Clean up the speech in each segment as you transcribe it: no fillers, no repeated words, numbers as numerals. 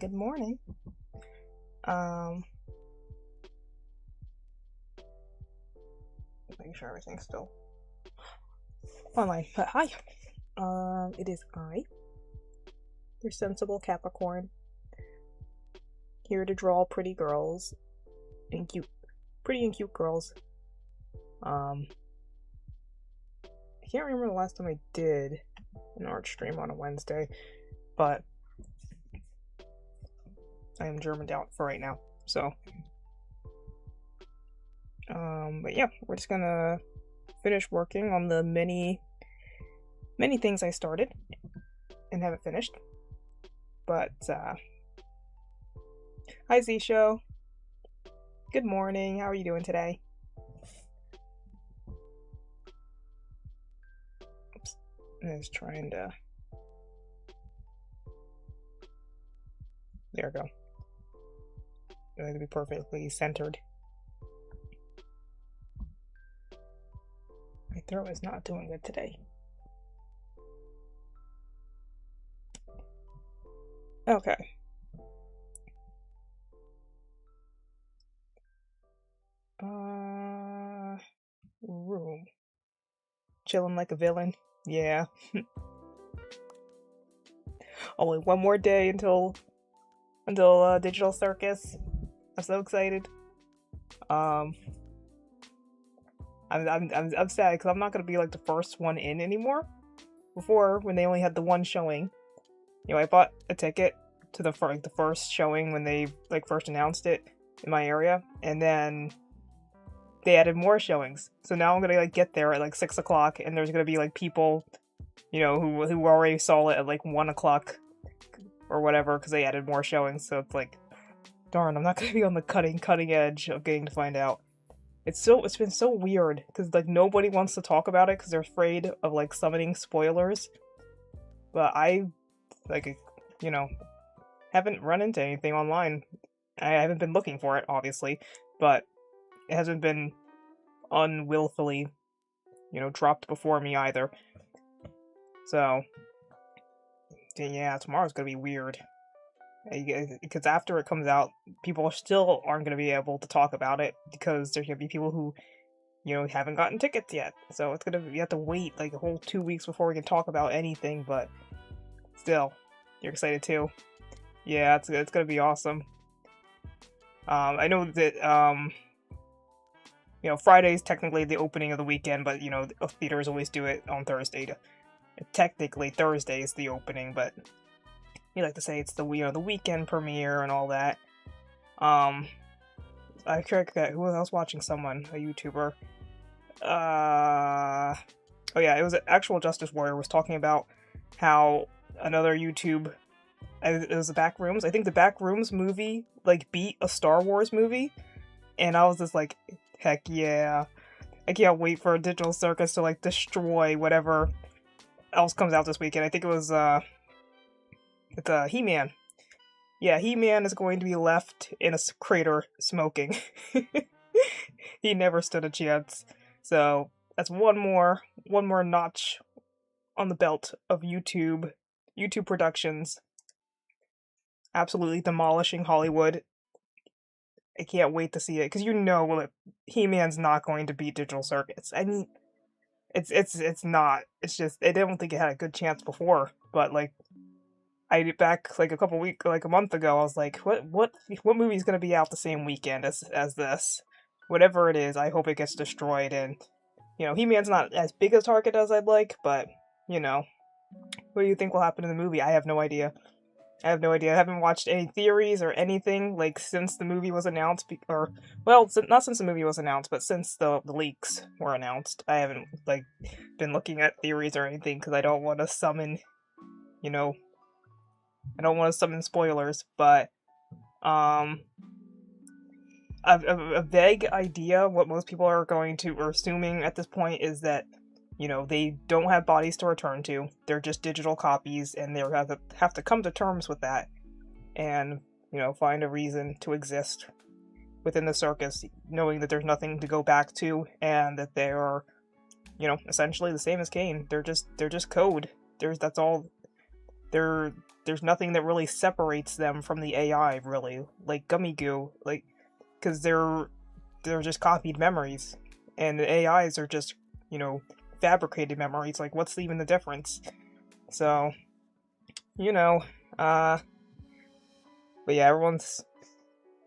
good morning. Making sure everything's still online. But hi. It is I, your sensible Capricorn, here to draw pretty girls and pretty and cute girls. I can't remember the last time I did an art stream on a Wednesday, but I am Germaned out for right now, so but yeah, we're just gonna finish working on the many things I started and haven't finished. But hi Z Show. Good morning. How are you doing today? Oops. I was trying to. There we go. It has to be perfectly centered. My throat is not doing good today. Okay. Room. Chilling like a villain. Yeah. Only one more day until Digital Circus. I'm so excited. I'm sad because I'm not gonna be like the first one in anymore. Before, when they only had the one showing, I bought a ticket to the first showing when they first announced it in my area, and then they added more showings. So now I'm gonna get there at 6 o'clock, and there's gonna be people, who already saw it at 1 o'clock or whatever because they added more showings. So it's darn, I'm not gonna be on the cutting edge of getting to find out. It's been so weird because nobody wants to talk about it because they're afraid of summoning spoilers. But I haven't run into anything online. I haven't been looking for it, obviously, but it hasn't been unwillfully, dropped before me either. So yeah, tomorrow's gonna be weird. Because after it comes out, people still aren't going to be able to talk about it because there's going to be people who, haven't gotten tickets yet. So it's going to, you have to wait a whole 2 weeks before we can talk about anything, but still, you're excited too. Yeah, it's going to be awesome. I know that, Friday's technically the opening of the weekend, but, theaters always do it on Thursday. Technically, Thursday is the opening, but you like to say it's the the weekend premiere and all that. I forget who else watching someone, a YouTuber. Oh yeah, it was Actual Justice Warrior was talking about how another YouTube. It was the Backrooms. I think the Backrooms movie beat a Star Wars movie, and I was just heck yeah! I can't wait for a Digital Circus to destroy whatever else comes out this weekend. I think it was It's He-Man. Yeah, He-Man is going to be left in a crater smoking. He never stood a chance. So that's one more notch on the belt of YouTube productions. Absolutely demolishing Hollywood. I can't wait to see it because that He-Man's not going to beat Digital Circus. I mean, it's not. It's just I don't think it had a good chance before, but I back a couple weeks, a month ago, I was what movie's gonna be out the same weekend as this? Whatever it is, I hope it gets destroyed. And He-Man's not as big a target as I'd like, but what do you think will happen in the movie? I have no idea. I haven't watched any theories or anything since the movie was announced, not since the movie was announced, but since the leaks were announced. I haven't been looking at theories or anything because I don't want to summon, I don't want to summon spoilers, but a vague idea what most people are assuming at this point is that they don't have bodies to return to. They're just digital copies, and they're have to come to terms with that, and find a reason to exist within the circus, knowing that there's nothing to go back to, and that they are essentially the same as Kane. They're just code. That's all. They're there's nothing that really separates them from the AI, really. Like Gummy Goo, like, because they're just copied memories, and the AIs are just, you know, fabricated memories. Like, what's even the difference? So, you know, but yeah, everyone's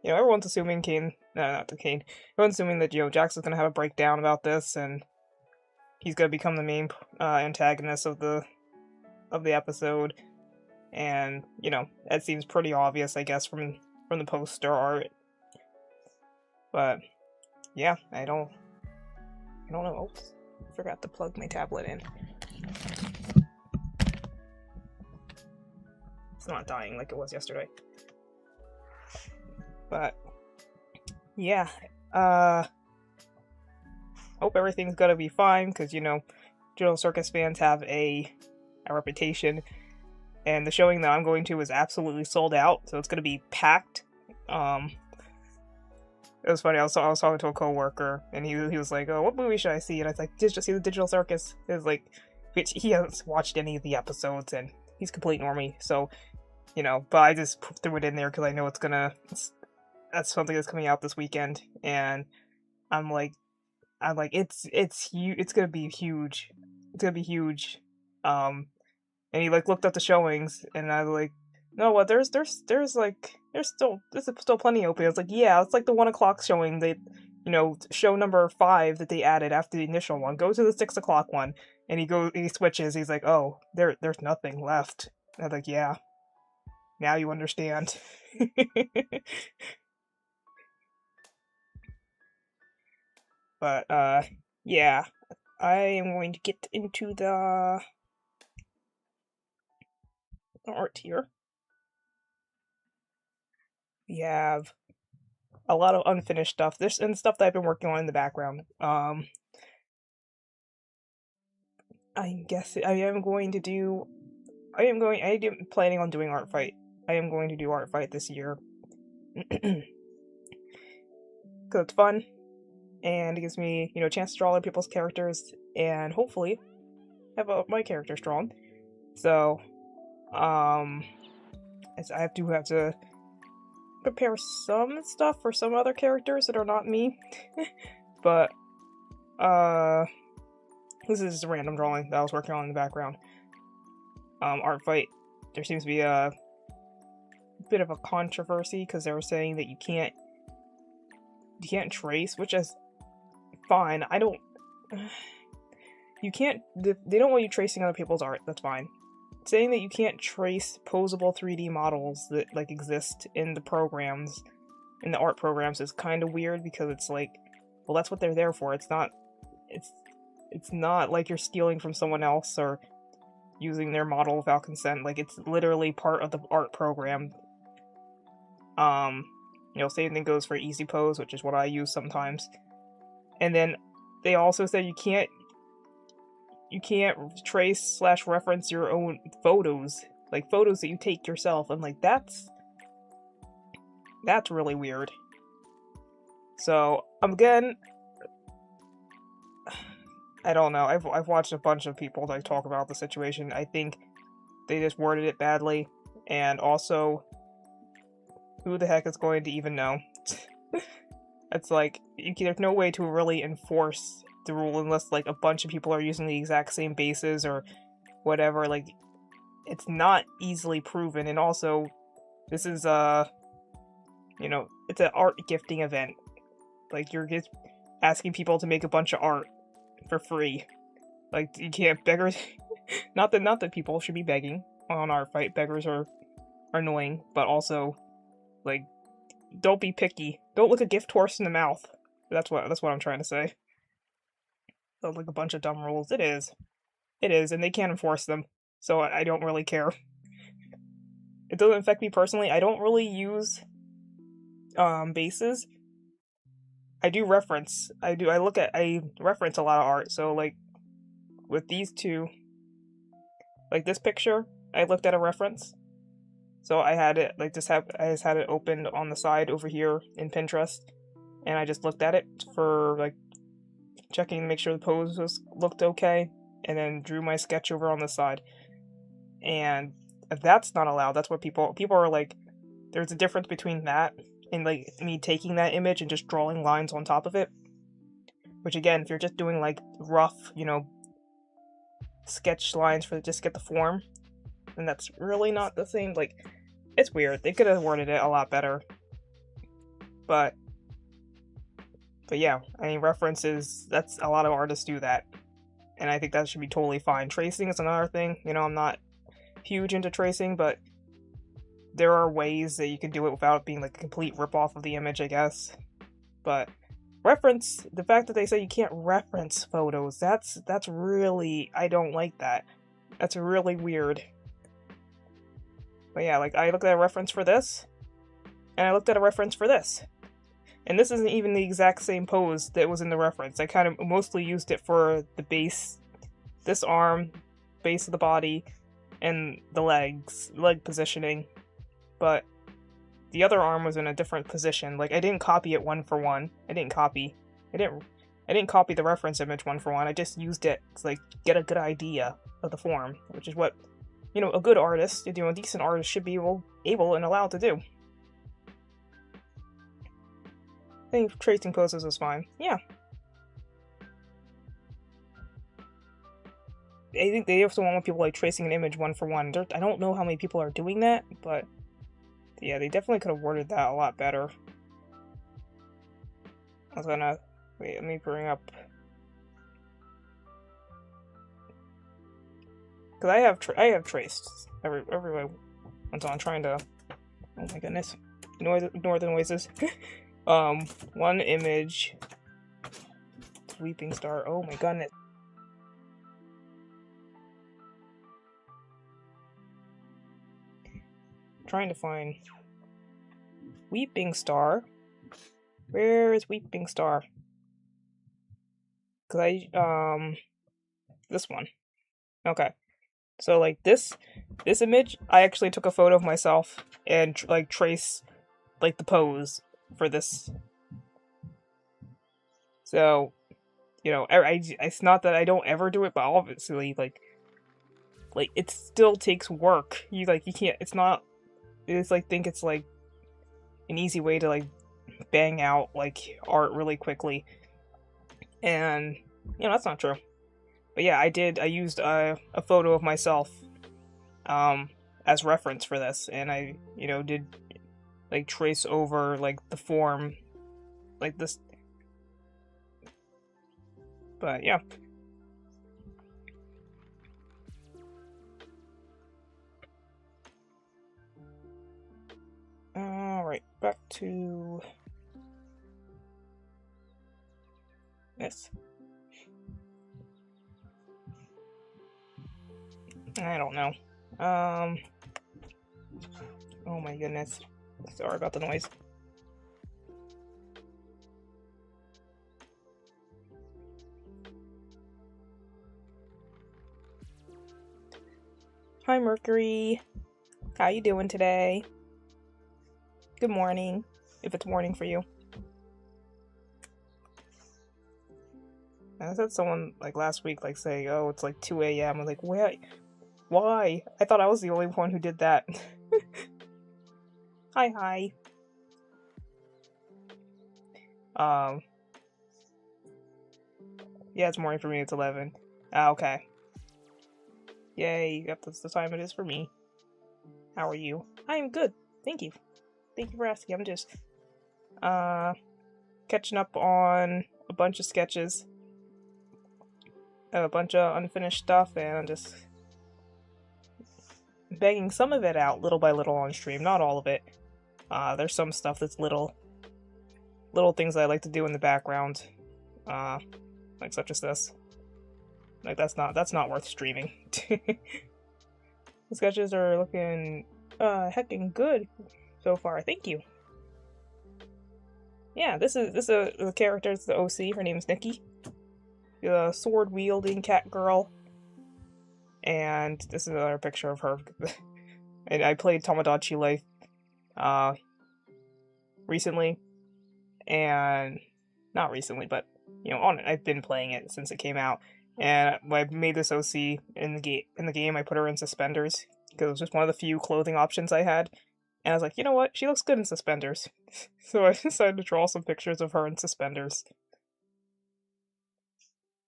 assuming everyone's assuming that, you know, Jax is gonna have a breakdown about this, and he's gonna become the main antagonist of the episode, and, you know, that seems pretty obvious, I guess, from the poster art. But yeah, I don't know. Oops, forgot to plug my tablet in. It's not dying like it was yesterday. But yeah, hope everything's gonna be fine, because, you know, Digital Circus fans have a reputation, and the showing that I'm going to is absolutely sold out, so it's gonna be packed. It was funny. I was talking to a coworker, and he was like, "Oh, what movie should I see?" And I was like, "Just see the Digital Circus." It was like, which he hasn't watched any of the episodes, and he's complete normie, so, you know. But I just threw it in there because I know that's something that's coming out this weekend, and I'm like, it's huge. It's gonna be huge. It's gonna be huge. And he like looked up the showings, and I was like, no, what? There's still plenty open. I was like, yeah, it's like the 1:00 showing. They, you know, show number 5 that they added after the initial one. Go to the 6:00 one, and he switches. He's like, oh, there's nothing left. And I was like, yeah, now you understand. But yeah, I am going to get into the art here. We have a lot of unfinished stuff. There's and stuff that I've been working on in the background. I guess I am planning on doing art fight. I am going to do art fight this year. Because it's fun, and it gives me, you know, a chance to draw other people's characters, and hopefully have my character strong. So, I have to prepare some stuff for some other characters that are not me. But, this is just a random drawing that I was working on in the background. Art fight. There seems to be a bit of a controversy, because they were saying that you can't trace, which is fine. You can't, they don't want you tracing other people's art, that's fine. Saying that you can't trace posable 3D models that, like, exist in the programs, in the art programs, is kind of weird, because it's like, well, that's what they're there for. It's not like you're stealing from someone else or using their model without consent. Like, it's literally part of the art program. You know, same thing goes for Easy Pose, which is what I use sometimes. And then they also say you can't trace / reference your own photos, like photos that you take yourself. I'm like, that's really weird. So, again, I don't know. I've watched a bunch of people like talk about the situation. I think they just worded it badly, and also, who the heck is going to even know? It's like, there's no way to really enforce the rule unless, like, a bunch of people are using the exact same bases or whatever. Like, it's not easily proven, and also, this is you know, it's an art gifting event. Like, you're just asking people to make a bunch of art for free. Like, you can't, beggars not that people should be begging on Art Fight. Beggars are annoying, but also, like, don't be picky. Don't look a gift horse in the mouth. That's what I'm trying to say. Sounds like a bunch of dumb rules. It is, and they can't enforce them, so I don't really care. It doesn't affect me personally. I don't really use bases. I do reference. I reference a lot of art. So, like, with these two, like this picture, I looked at a reference. So I had it, like, I just had it opened on the side over here in Pinterest, and I just looked at it for, like, checking to make sure the pose looked okay, and then drew my sketch over on the side. And that's not allowed. That's what people are like, there's a difference between that and like me taking that image and just drawing lines on top of it. Which again, if you're just doing like rough, sketch lines for just get the form, then that's really not the same. Like, it's weird. They could have worded it a lot better. But yeah, I mean, references, that's a lot of artists do that. And I think that should be totally fine. Tracing is another thing. I'm not huge into tracing, but there are ways that you can do it without it being like a complete ripoff of the image, I guess. But reference, the fact that they say you can't reference photos, that's really, I don't like that. That's really weird. But yeah, like, I looked at a reference for this, and I looked at a reference for this. And this isn't even the exact same pose that was in the reference. I kind of mostly used it for the base, this arm, base of the body, and the leg positioning. But the other arm was in a different position. Like, I didn't copy it one for one. I didn't copy the reference image one for one. I just used it to, like, get a good idea of the form, which is what, a good artist, a decent artist should be able and allowed to do. I think tracing poses is fine. Yeah. I think they also want people like tracing an image one for one. I don't know how many people are doing that, but yeah, they definitely could have worded that a lot better. I was gonna wait. Let me bring up, because I have traced everywhere. So I'm trying to. Oh my goodness! Ignore the noises. One image. Weeping star. Oh my goodness. Trying to find Weeping Star. Where is Weeping Star? Cause this one. Okay. So like this image, I actually took a photo of myself and like trace like the pose for this. So, it's not that I don't ever do it, but obviously like it still takes work. You can't. It's like think it's like an easy way to like bang out like art really quickly, and that's not true. But yeah, I used a photo of myself as reference for this, and I did like trace over like the form like this. But yeah. Alright, back to this. I don't know. Oh my goodness. Sorry about the noise. Hi Mercury. How you doing today? Good morning, if it's morning for you. I had someone like last week like say, oh, it's like 2 a.m. I'm like, why? I thought I was the only one who did that. Hi. Yeah, it's morning for me, it's 11. Okay. Yay, yep, that's the time it is for me. How are you? I am good, thank you. Thank you for asking. I'm just catching up on a bunch of sketches, a bunch of unfinished stuff, and I'm just banging some of it out little by little on stream, not all of it. There's some stuff that's little things that I like to do in the background, like such as this. Like that's not worth streaming. The sketches are looking heckin' good so far. Thank you. Yeah, this is the character. It's the OC. Her name's Nikki, the sword wielding cat girl. And this is another picture of her. And I played Tamagotchi Life recently, and not recently, but I've been playing it since it came out. And I made this OC in the game. I put her in suspenders because it was just one of the few clothing options I had. And I was like, you know what? She looks good in suspenders. So I decided to draw some pictures of her in suspenders.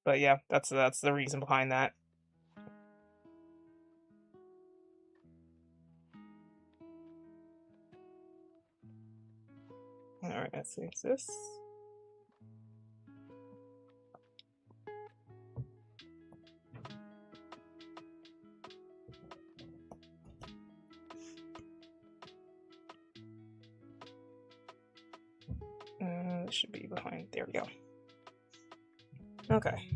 But yeah, that's the reason behind that. Alright, let's see. It's this. It should be behind. There we go. Okay.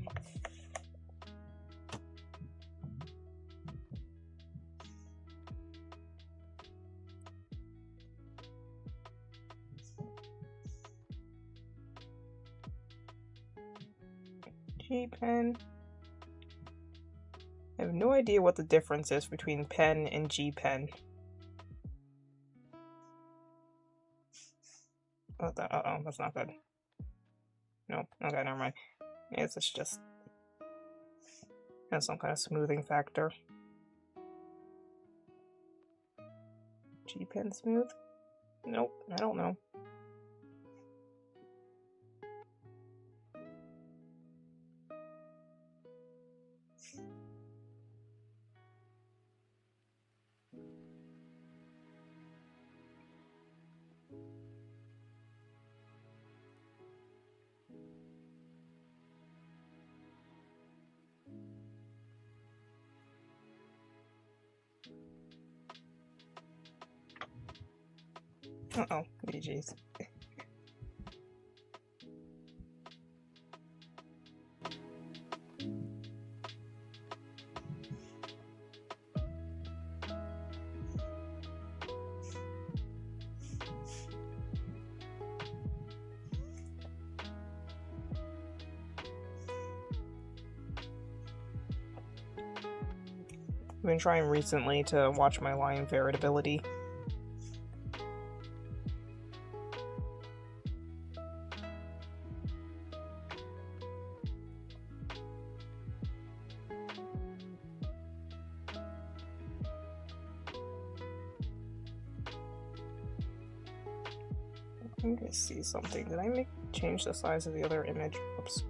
G pen. I have no idea what the difference is between pen and G pen. Uh-oh, that's not good. No, okay, never mind. I guess it's just has some kind of smoothing factor. G pen smooth? Nope, I don't know. Uh-oh, GG's. I've been trying recently to watch my line veritability. I'm gonna see something. Did I change the size of the other image? Oops.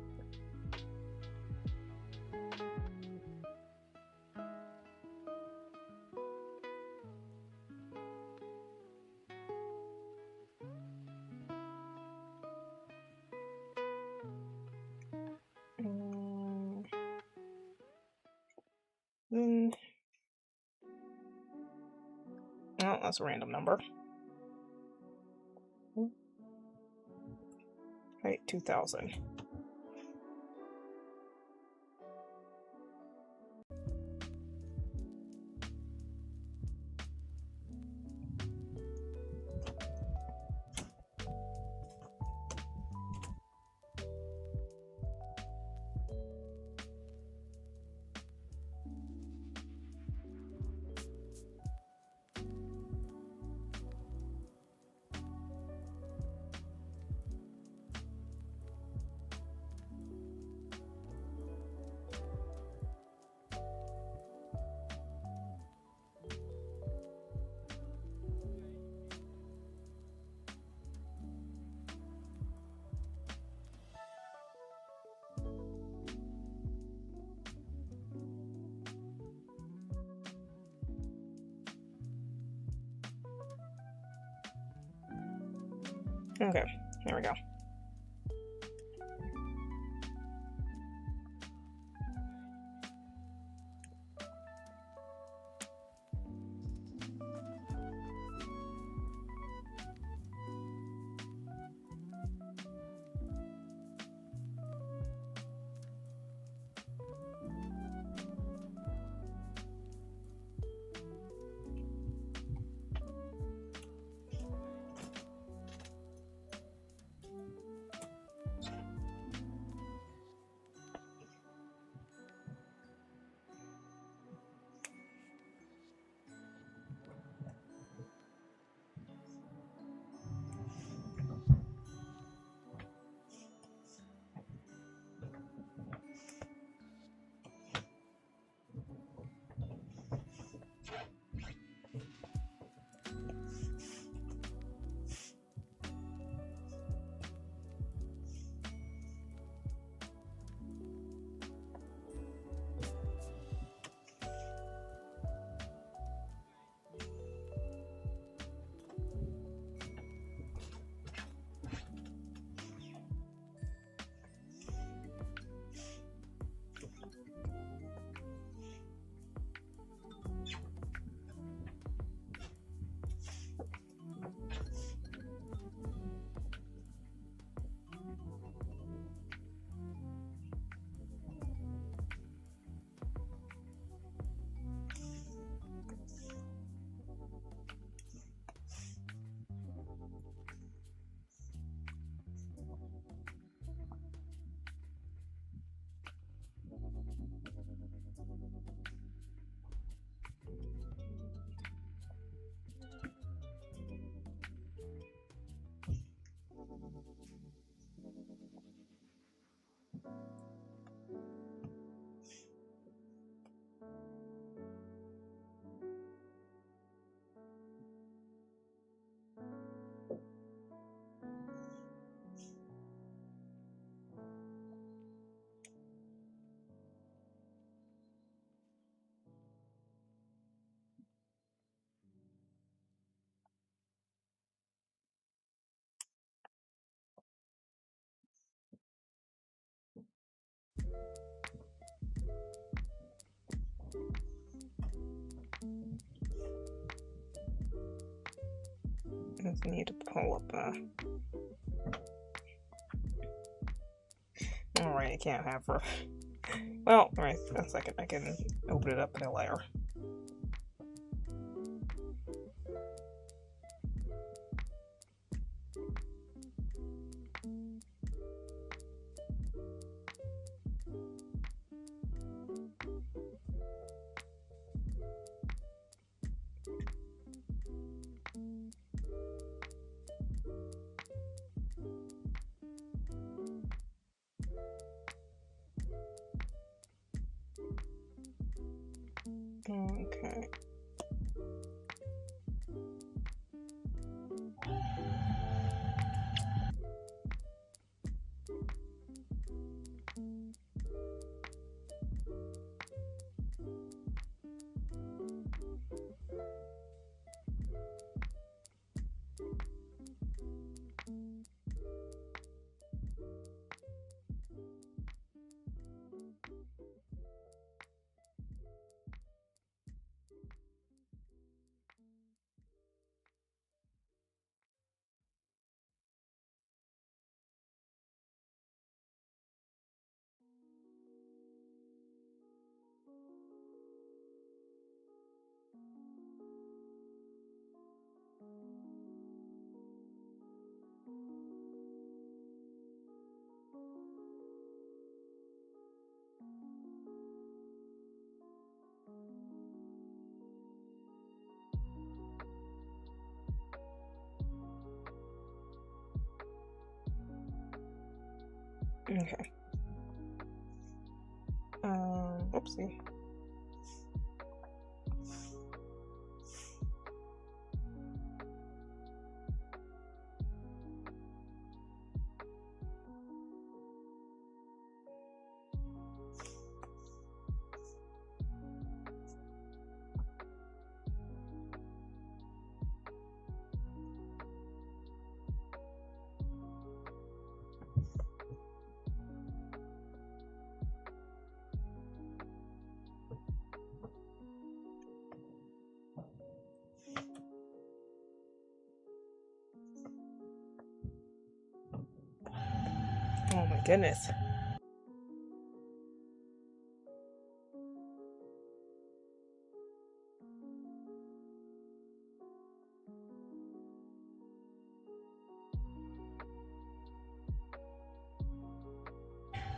Oh, that's a random number. Right, 2000. Okay, there we go. I need to pull up. Alright, I can't have her. Well, alright, a second. I can open it up in a layer. Okay. Okay. Oopsie. Oh my goodness.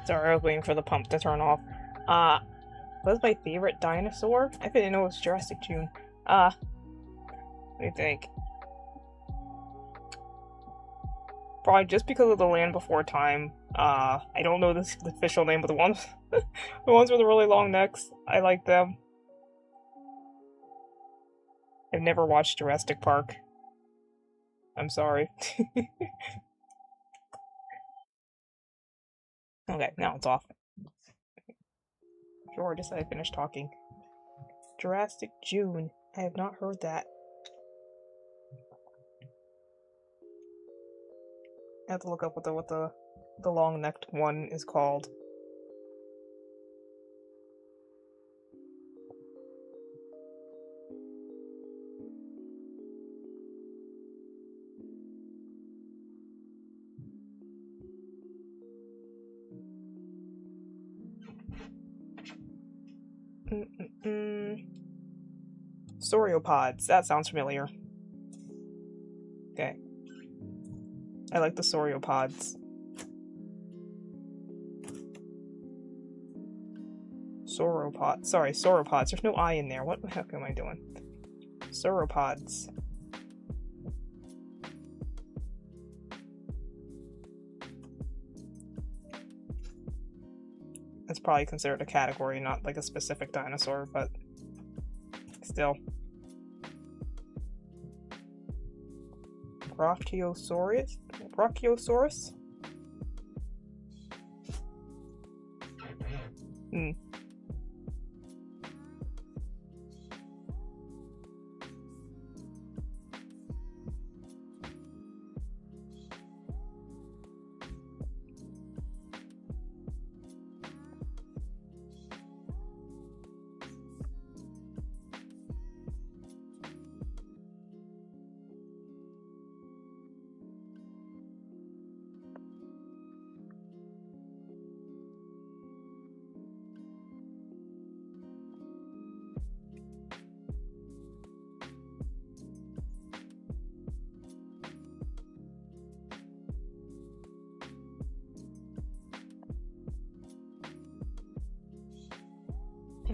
Sorry, I was waiting for the pump to turn off. What's my favorite dinosaur? I didn't know it was Jurassic June. Let me think. Probably just because of the Land Before Time. I don't know the official name, but the ones, the ones with the really long necks, I like them. I've never watched Jurassic Park. I'm sorry. Okay, now it's off. Sure, just I finished talking. Jurassic June. I have not heard that. I have to look up what the long-necked one is called. Sauropods. That sounds familiar. Okay. I like the sauropods. Sauropods. Sorry, sauropods. There's no I in there. What the heck am I doing? Sauropods. That's probably considered a category, not like a specific dinosaur, but still. Brachiosaurus? Brachiosaurus? Hmm.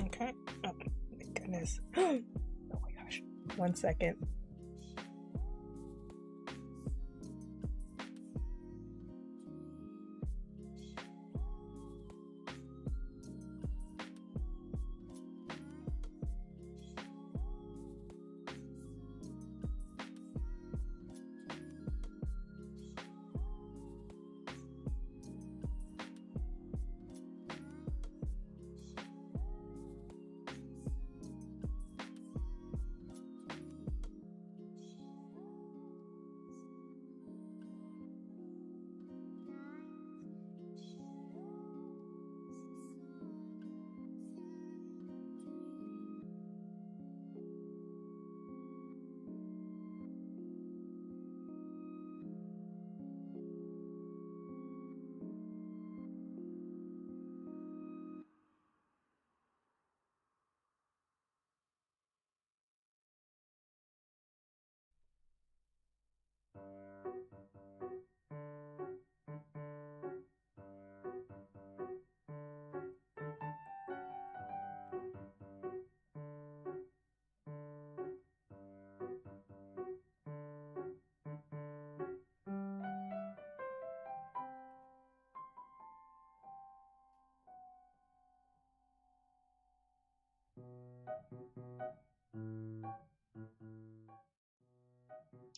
Okay. Oh my goodness. Oh my gosh. 1 second.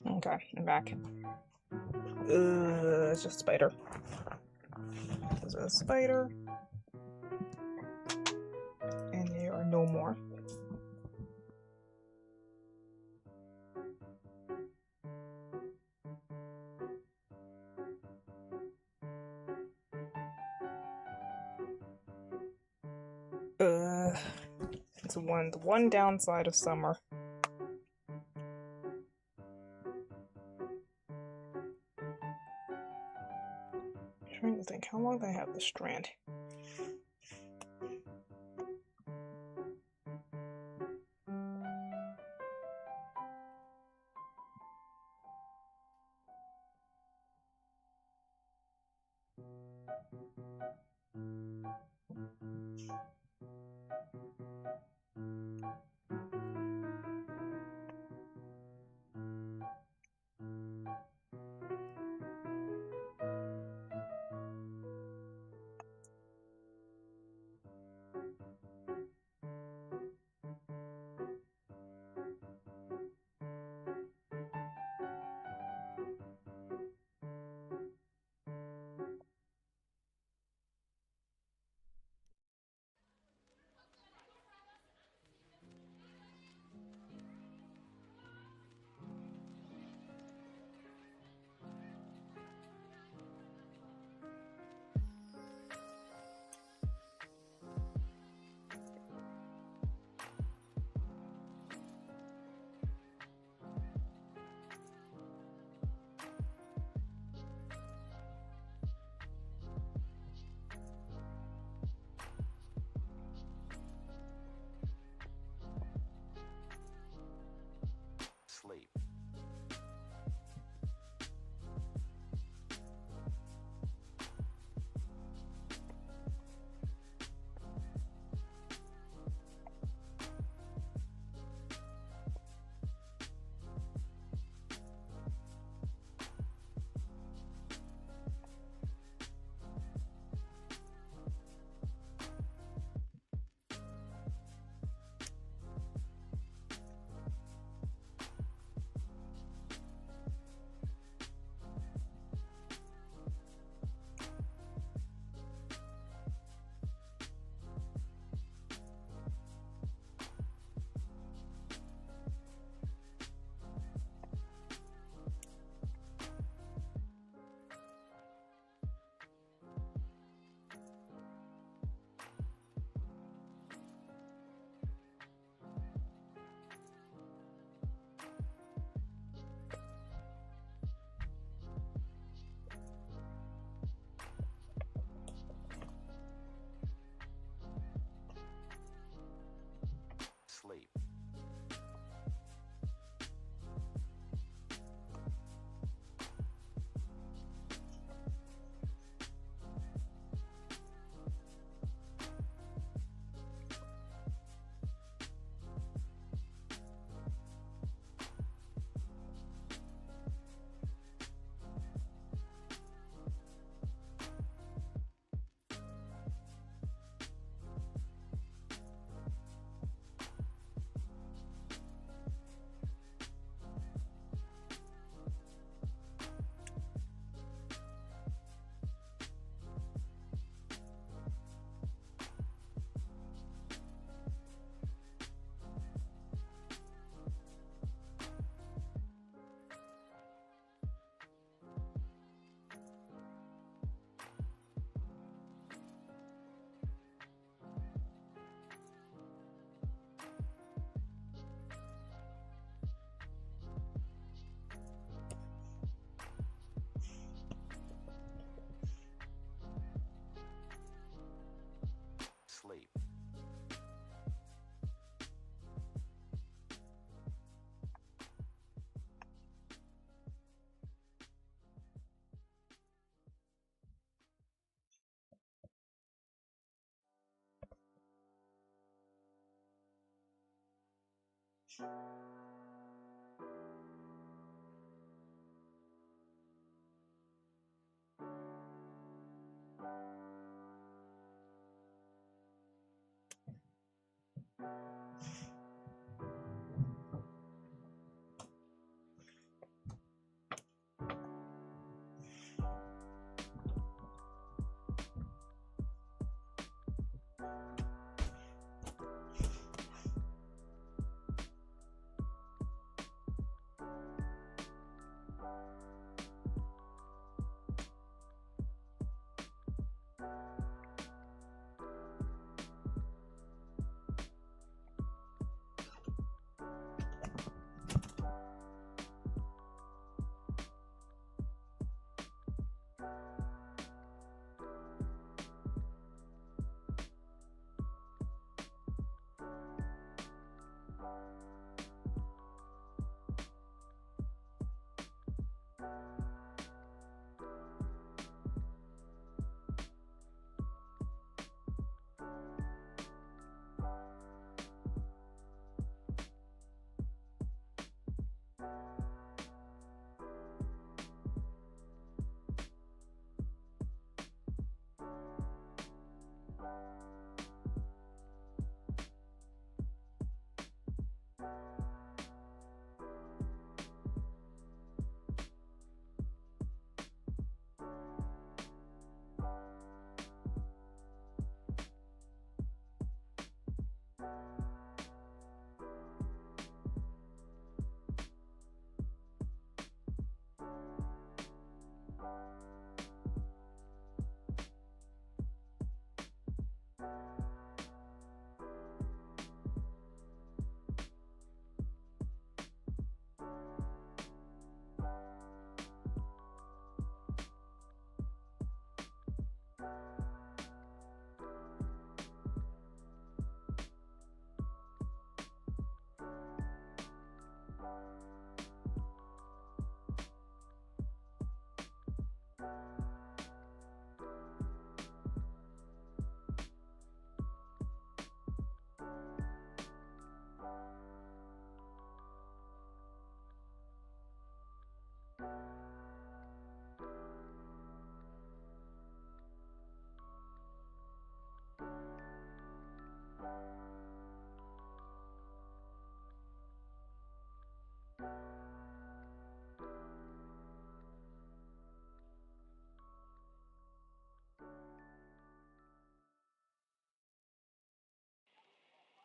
Okay, I'm back. It's just a spider. There's a spider. And there are no more. It's the one downside of summer. I'm trying to think, how long do I have this strand?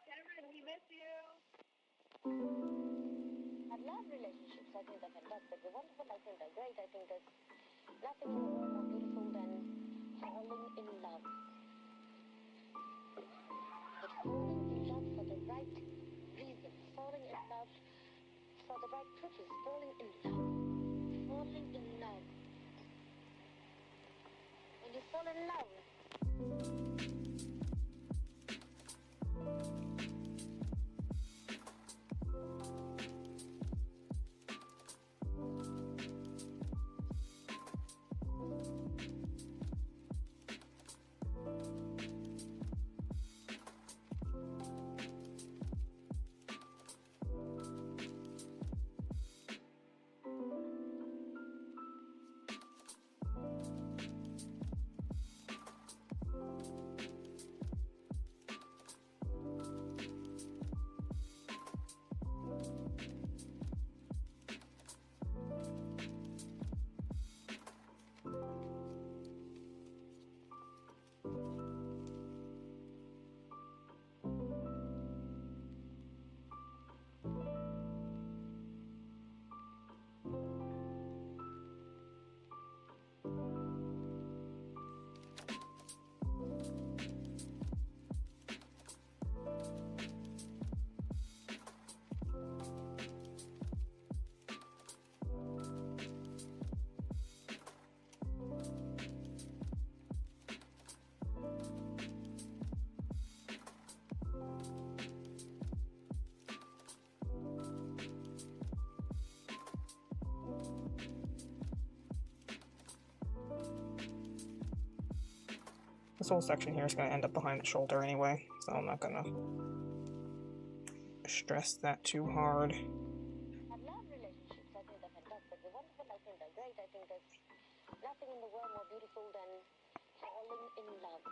Cameron, we miss you. I love relationships. I think they're fantastic. They're wonderful. I think they're great. I think there's nothing in the world more beautiful than falling in love. But falling in love for the right reason. Falling in love for the right purpose. Falling in love. Falling in love. When you fall in love, This whole section here is going to end up behind the shoulder anyway, so I'm not going to stress that too hard. I love relationships. I think they're fantastic. They're wonderful. I think they're great. I think there's nothing in the world more beautiful than falling in love.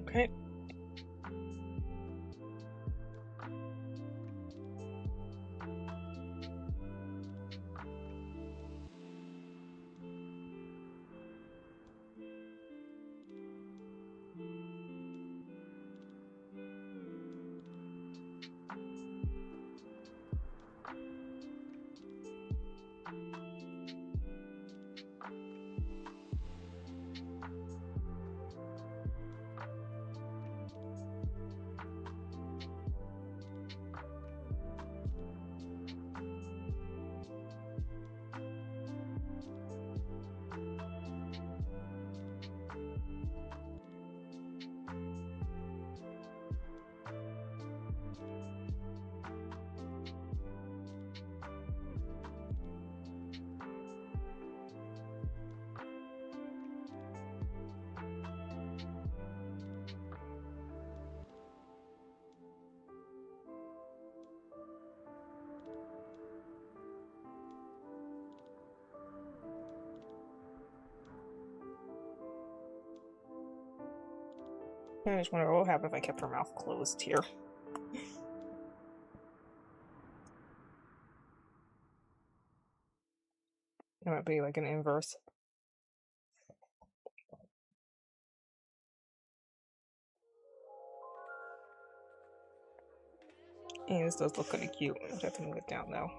Okay. I just wonder what would happen if I kept her mouth closed here. It might be like an inverse. And this does look kind of cute. I have to move it down though.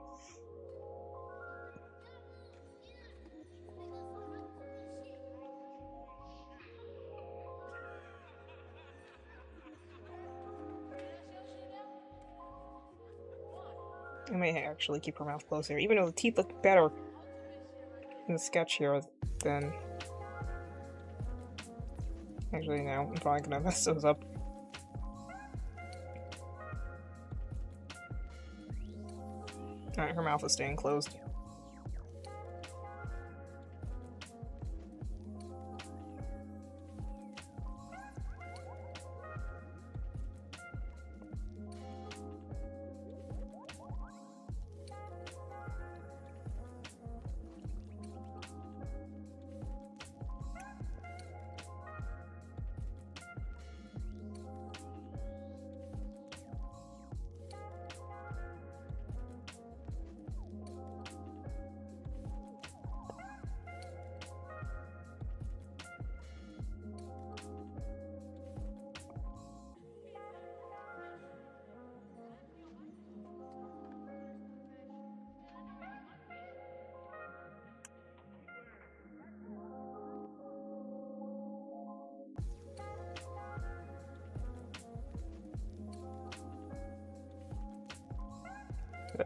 I may actually keep her mouth closed here, even though the teeth look better in the sketch here than... Actually, no, I'm probably gonna mess those up. Alright, her mouth is staying closed.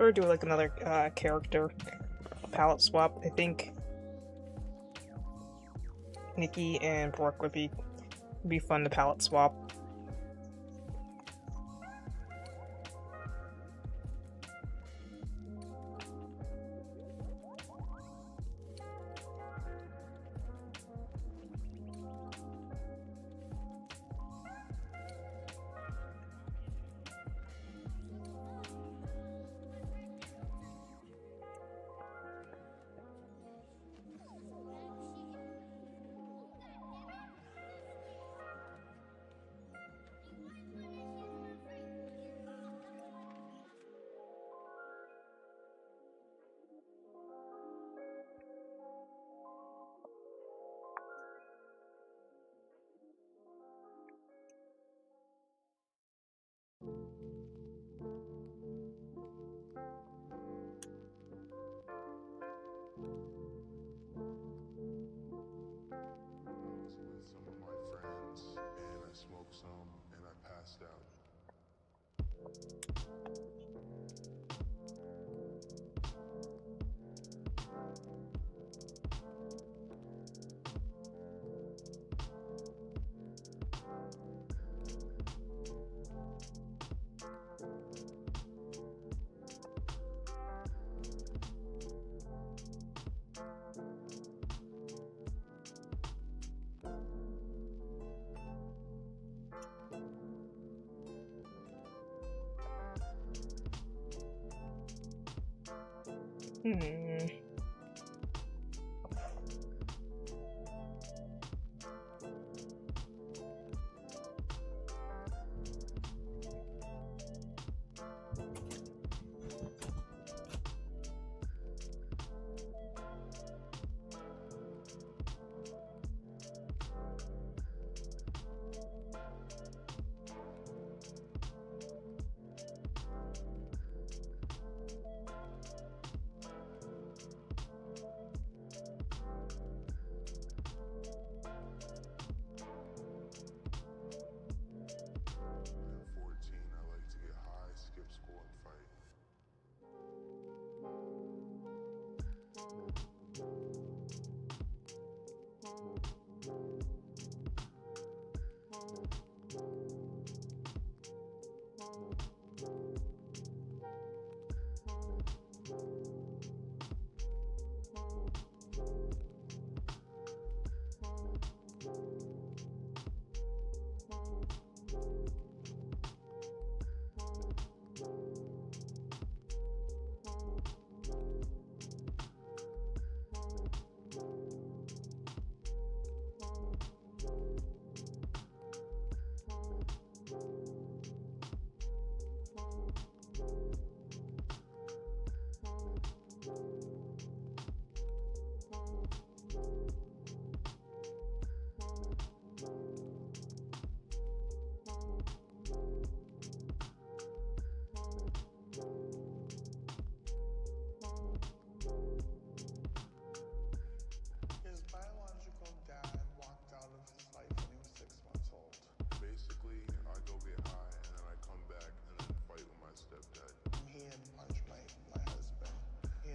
Or do like another character palette swap. I think Nikki and Brooke would be fun to palette swap. With some of my friends, and I smoked some, and I passed out.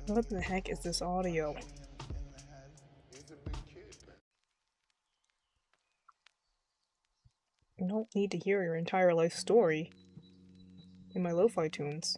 What the heck is this audio? I don't need to hear your entire life story in my lo-fi tunes.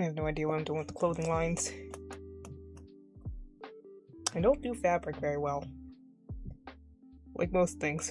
I have no idea what I'm doing with the clothing lines. I don't do fabric very well. Like most things.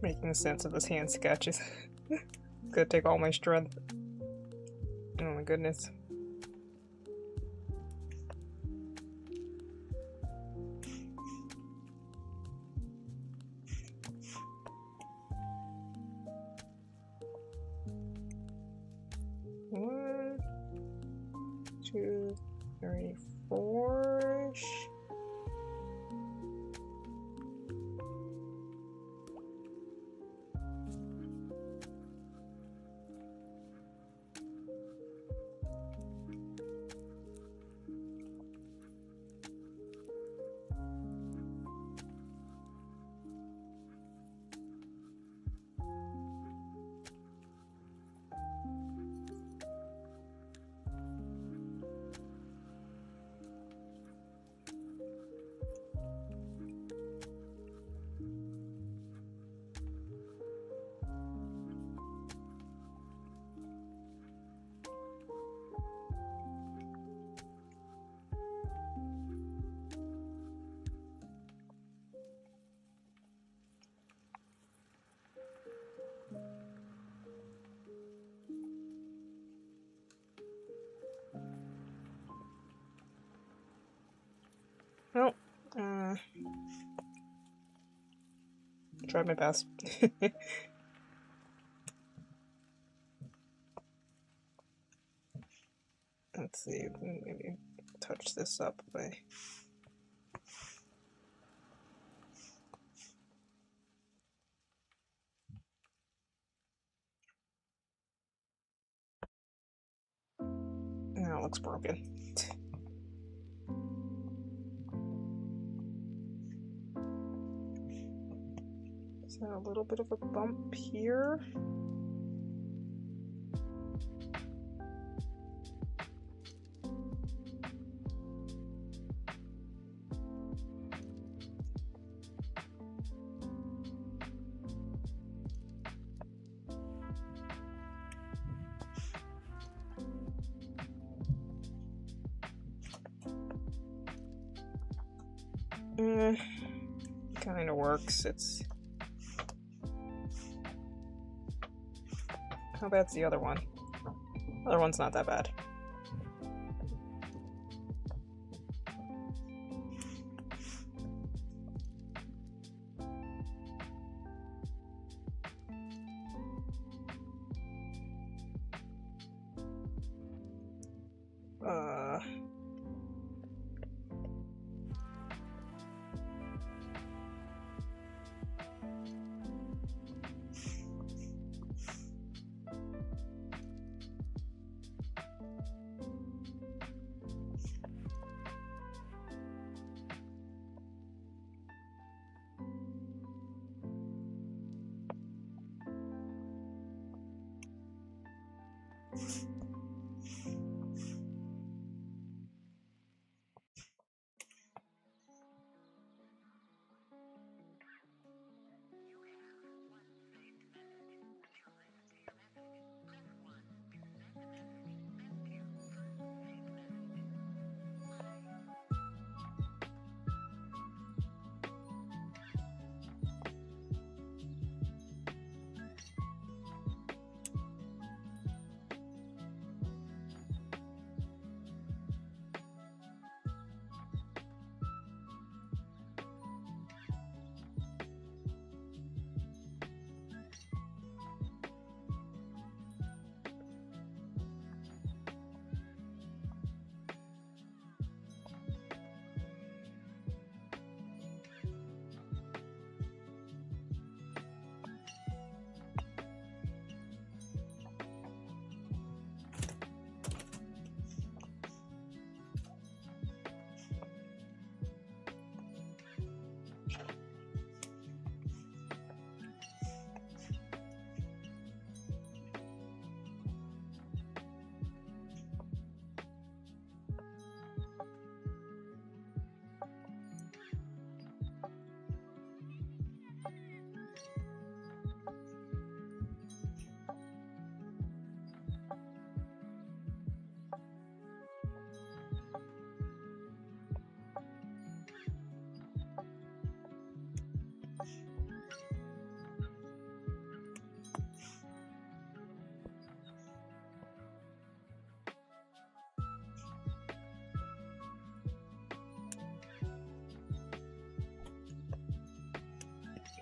Making sense of this hand sketch is gonna take all my strength. Oh my goodness. One, two, three, four-ish. Well, tried my best. Let's see, maybe touch this up by... Now it looks broken. So a little bit of a bump here. Kind of works. It's... How bad's the other one? The other one's not that bad.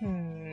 Hmm.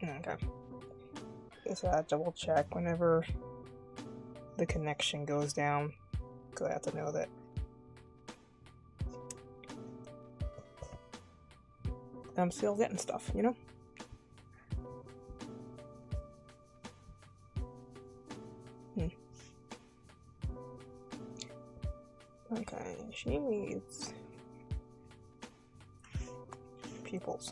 Okay. Guess I gotta double check whenever the connection goes down, because I have to know that I'm still getting stuff, you know? Okay, she needs pupils.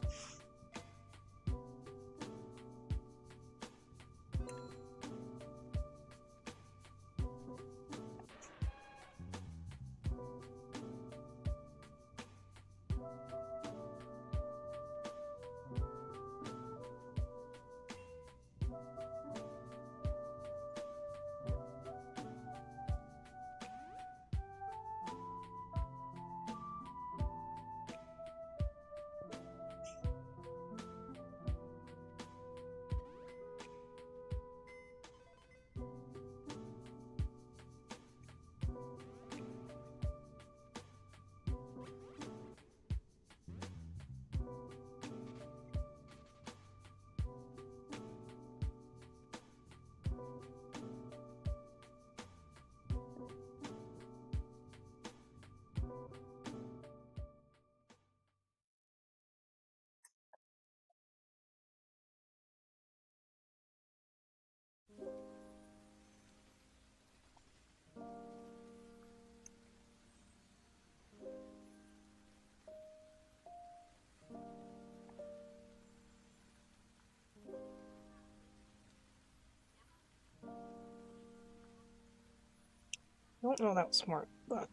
I don't know that was smart, but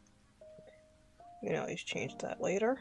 you can always change that later.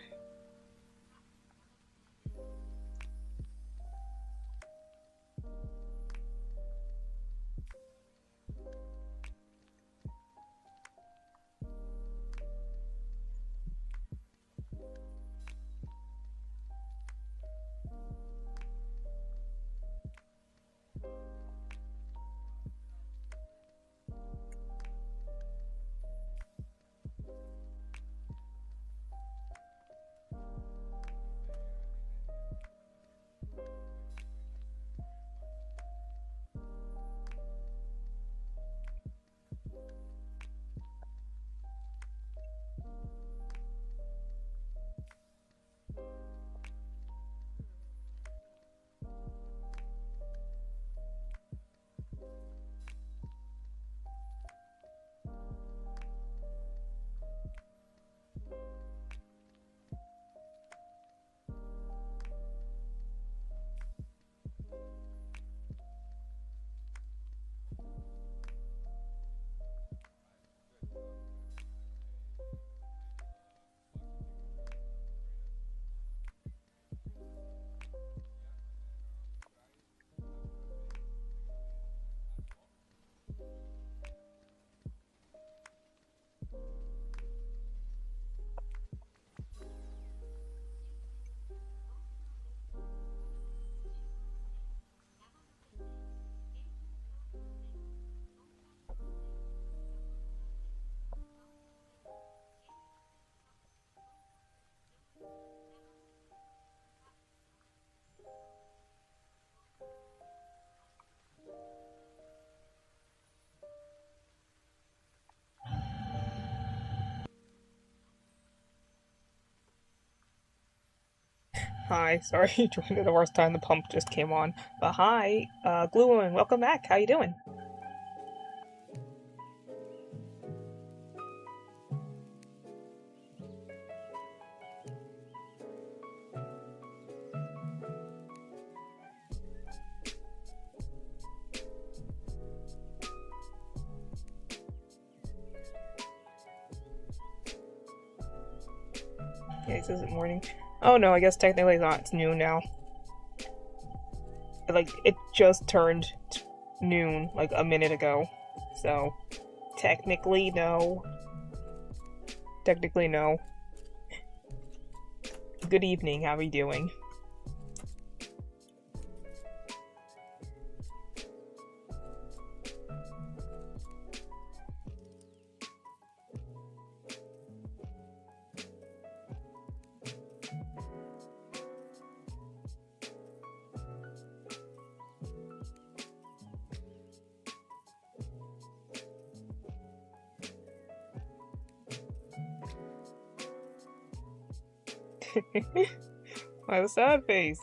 Hi, sorry, you joined at the worst time. The pump just came on. But hi, Glue Woman, welcome back. How you doing? Yeah, he says it morning. Oh no, I guess technically it's not. It's noon now. Like, it just turned noon, like, a minute ago. So, technically, no. Technically, no. Good evening, how are you doing? Why the sad face?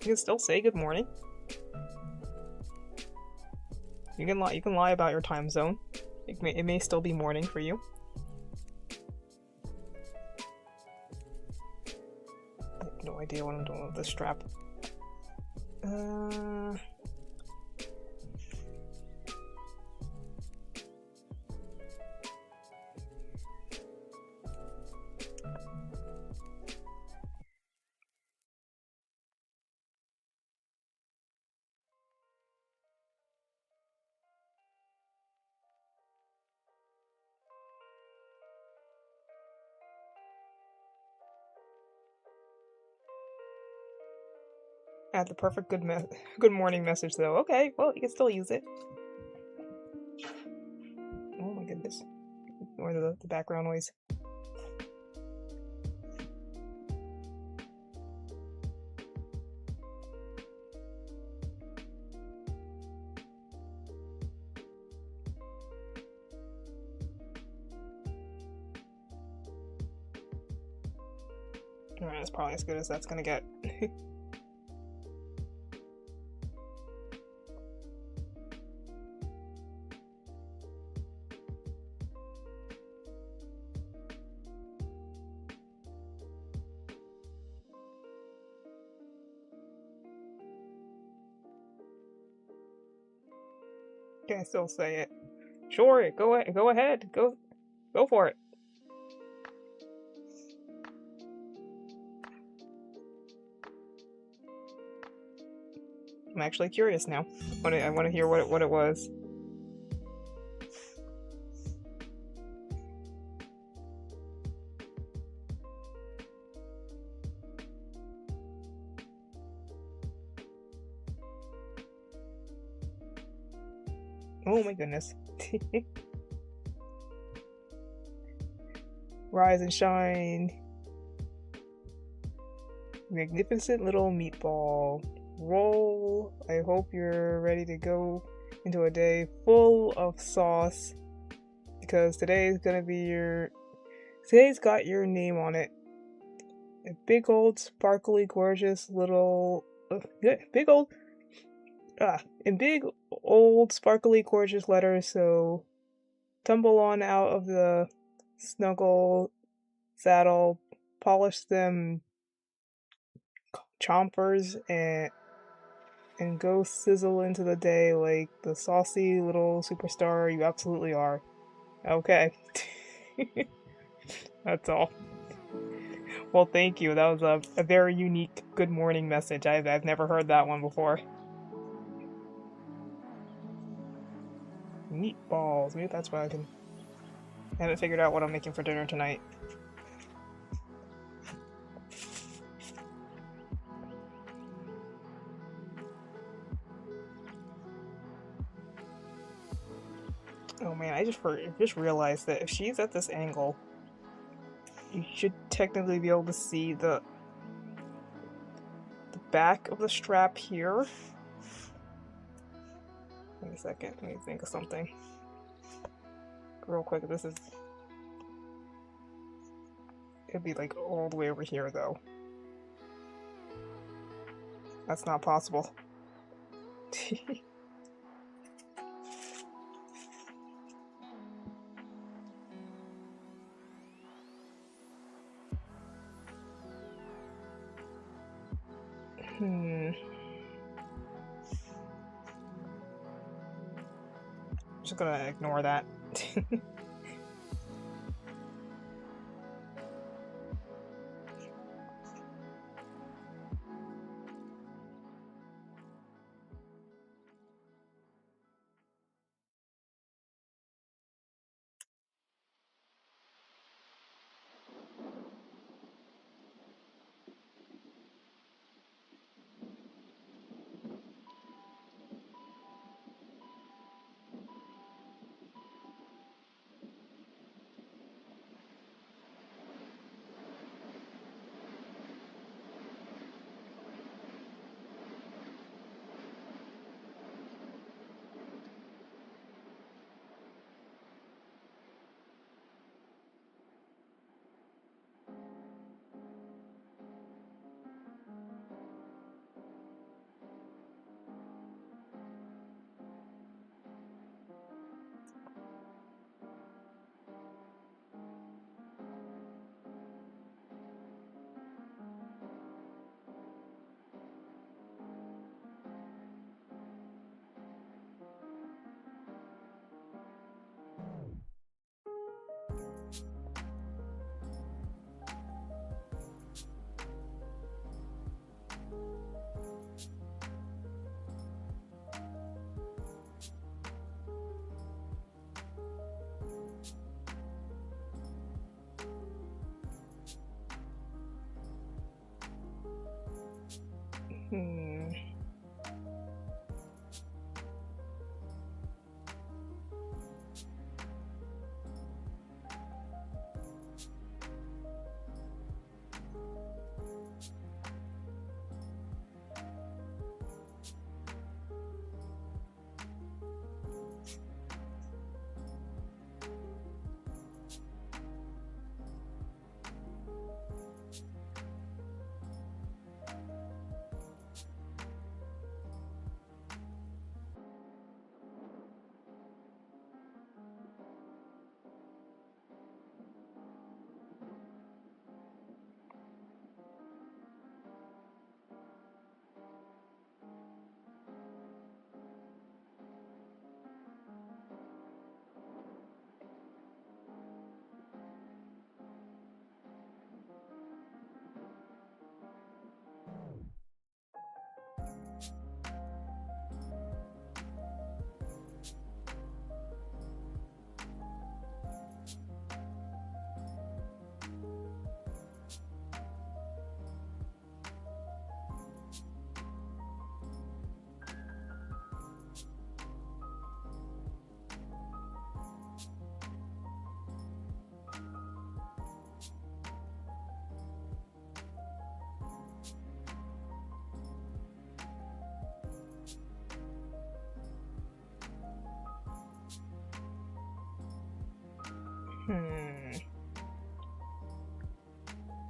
You can still say good morning. You can lie about your time zone. It may still be morning for you. I have no idea what I'm doing with this strap. Add the perfect good morning message though. Okay, well you can still use it. Oh my goodness. Ignore the background noise. Alright, that's probably as good as that's gonna get. Can I still say it? Sure, go ahead. Go for it. I'm actually curious now. I want to hear what it was. Oh my goodness. Rise and shine. Magnificent little meatball. Roll. I hope you're ready to go into a day full of sauce. Because today's got your name on it. A big old sparkly gorgeous little in big old sparkly gorgeous letters, so tumble on out of the snuggle saddle, polish them chompers, and go sizzle into the day like the saucy little superstar you absolutely are. Okay. That's all. Well, thank you. That was a very unique good morning message. I've never heard that one before. Meatballs. Maybe that's why I haven't figured out what I'm making for dinner tonight. Oh man, I just realized that if she's at this angle, you should technically be able to see the back of the strap here. a second. Let me think of something. Real quick, this is... It'd be like all the way over here, though. That's not possible. Just gonna ignore that.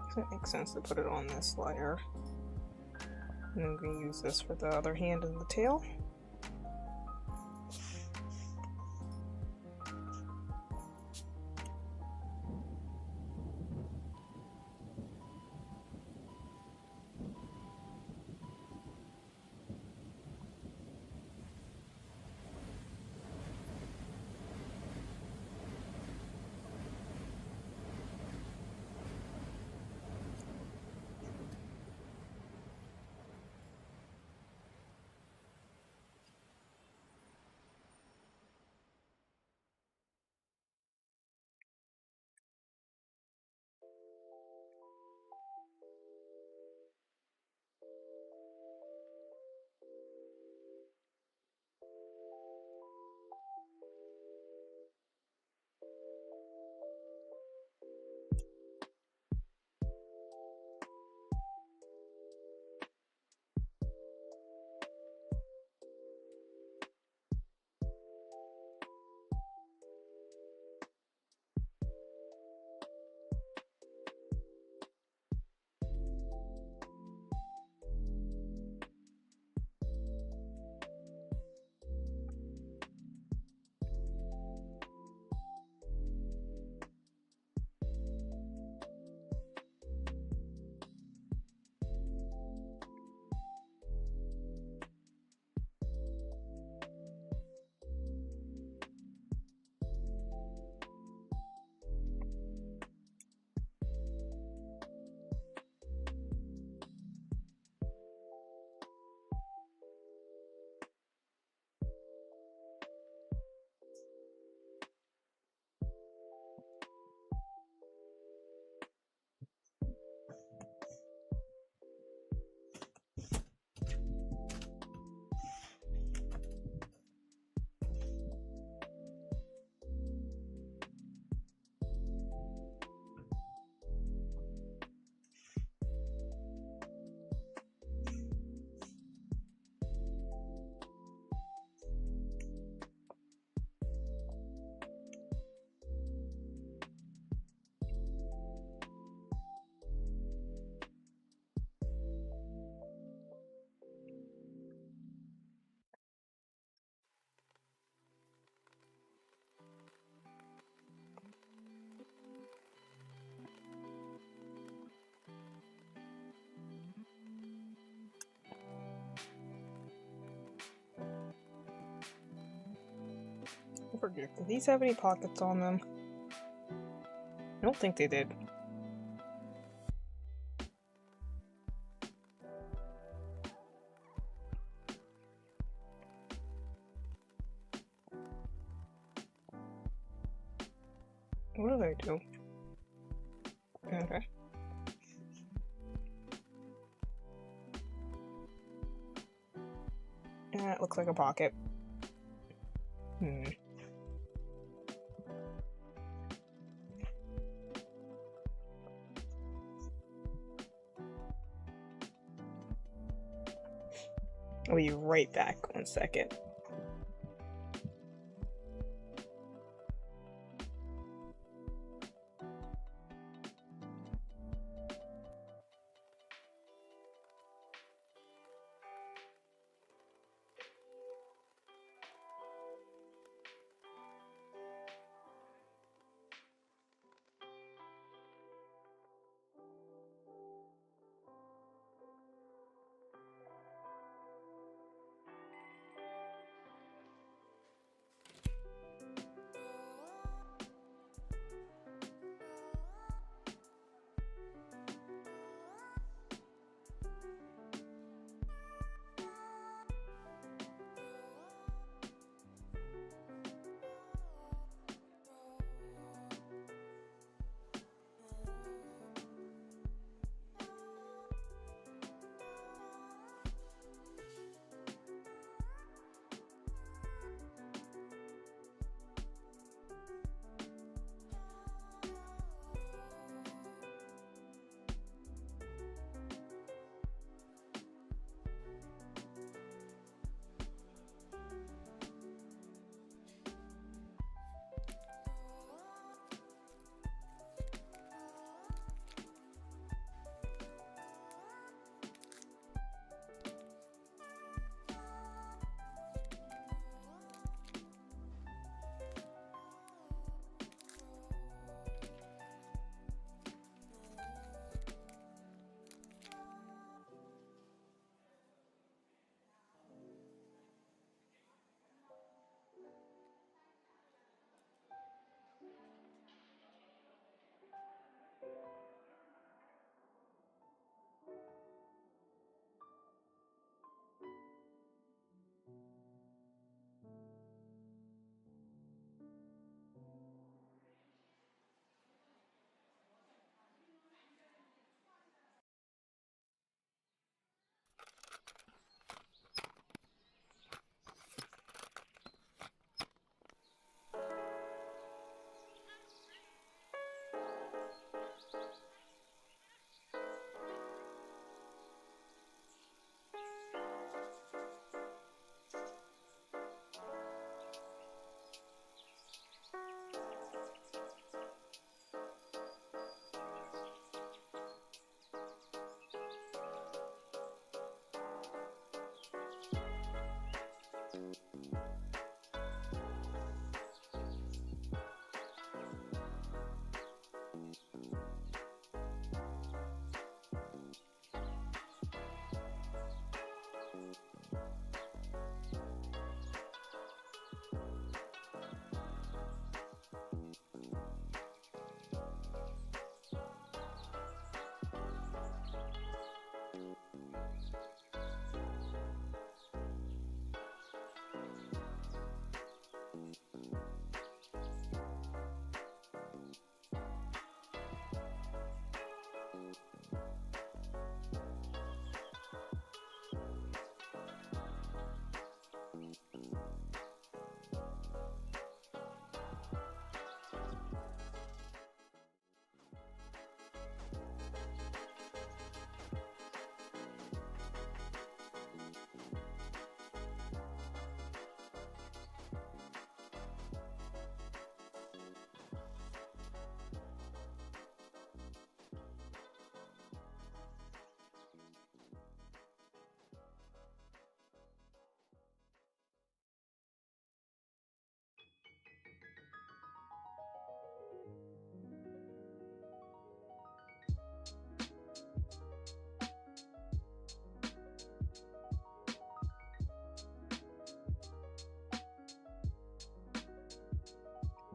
Does it make sense to put it on this layer? And then we can use this for the other hand and the tail. I forget. Did these have any pockets on them? I don't think they did. What do they do? Okay. It looks like a pocket. I'll be right back. 1 second.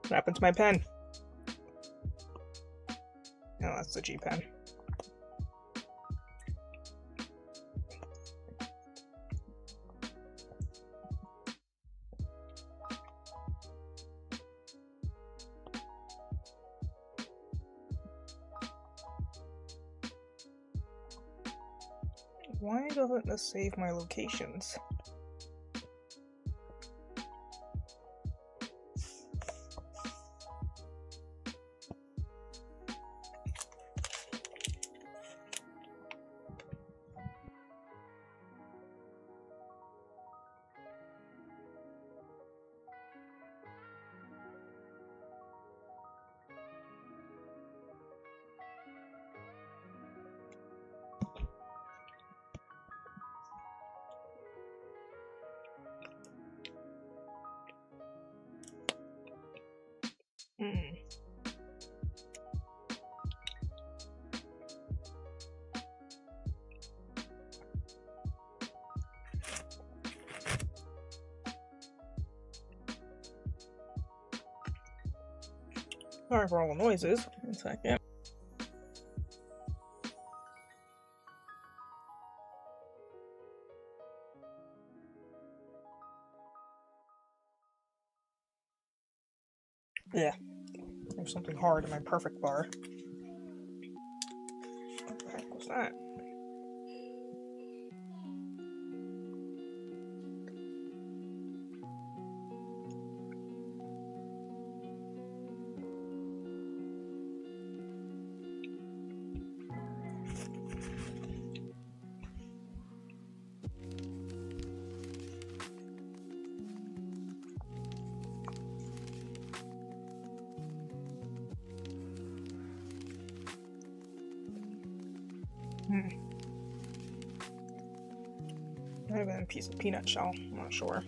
What happened to my pen? No, that's the G pen. Why doesn't this save my locations? Sorry for all the noises. 1 second. Yeah. There's something hard in my perfect bar. What the heck was that? Might have been a piece of peanut shell. I'm not sure.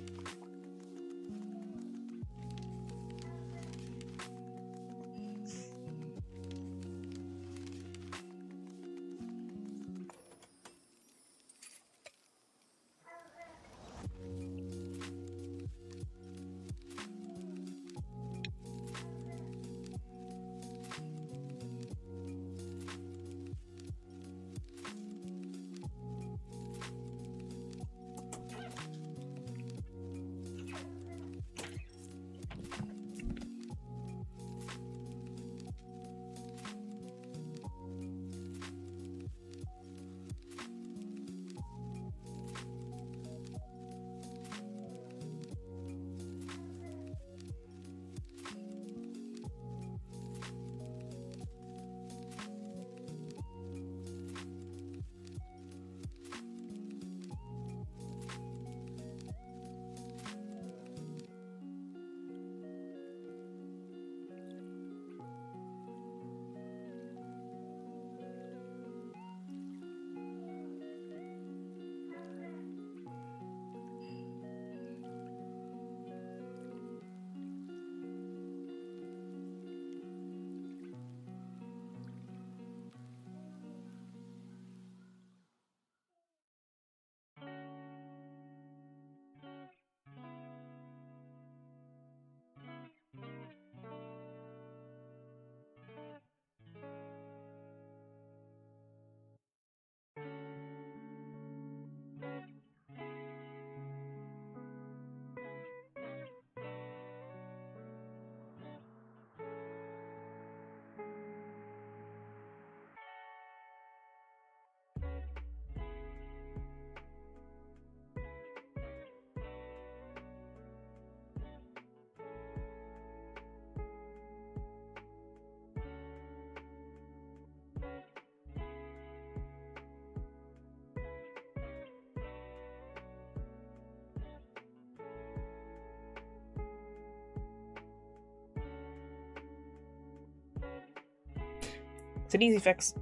It's an easy fix.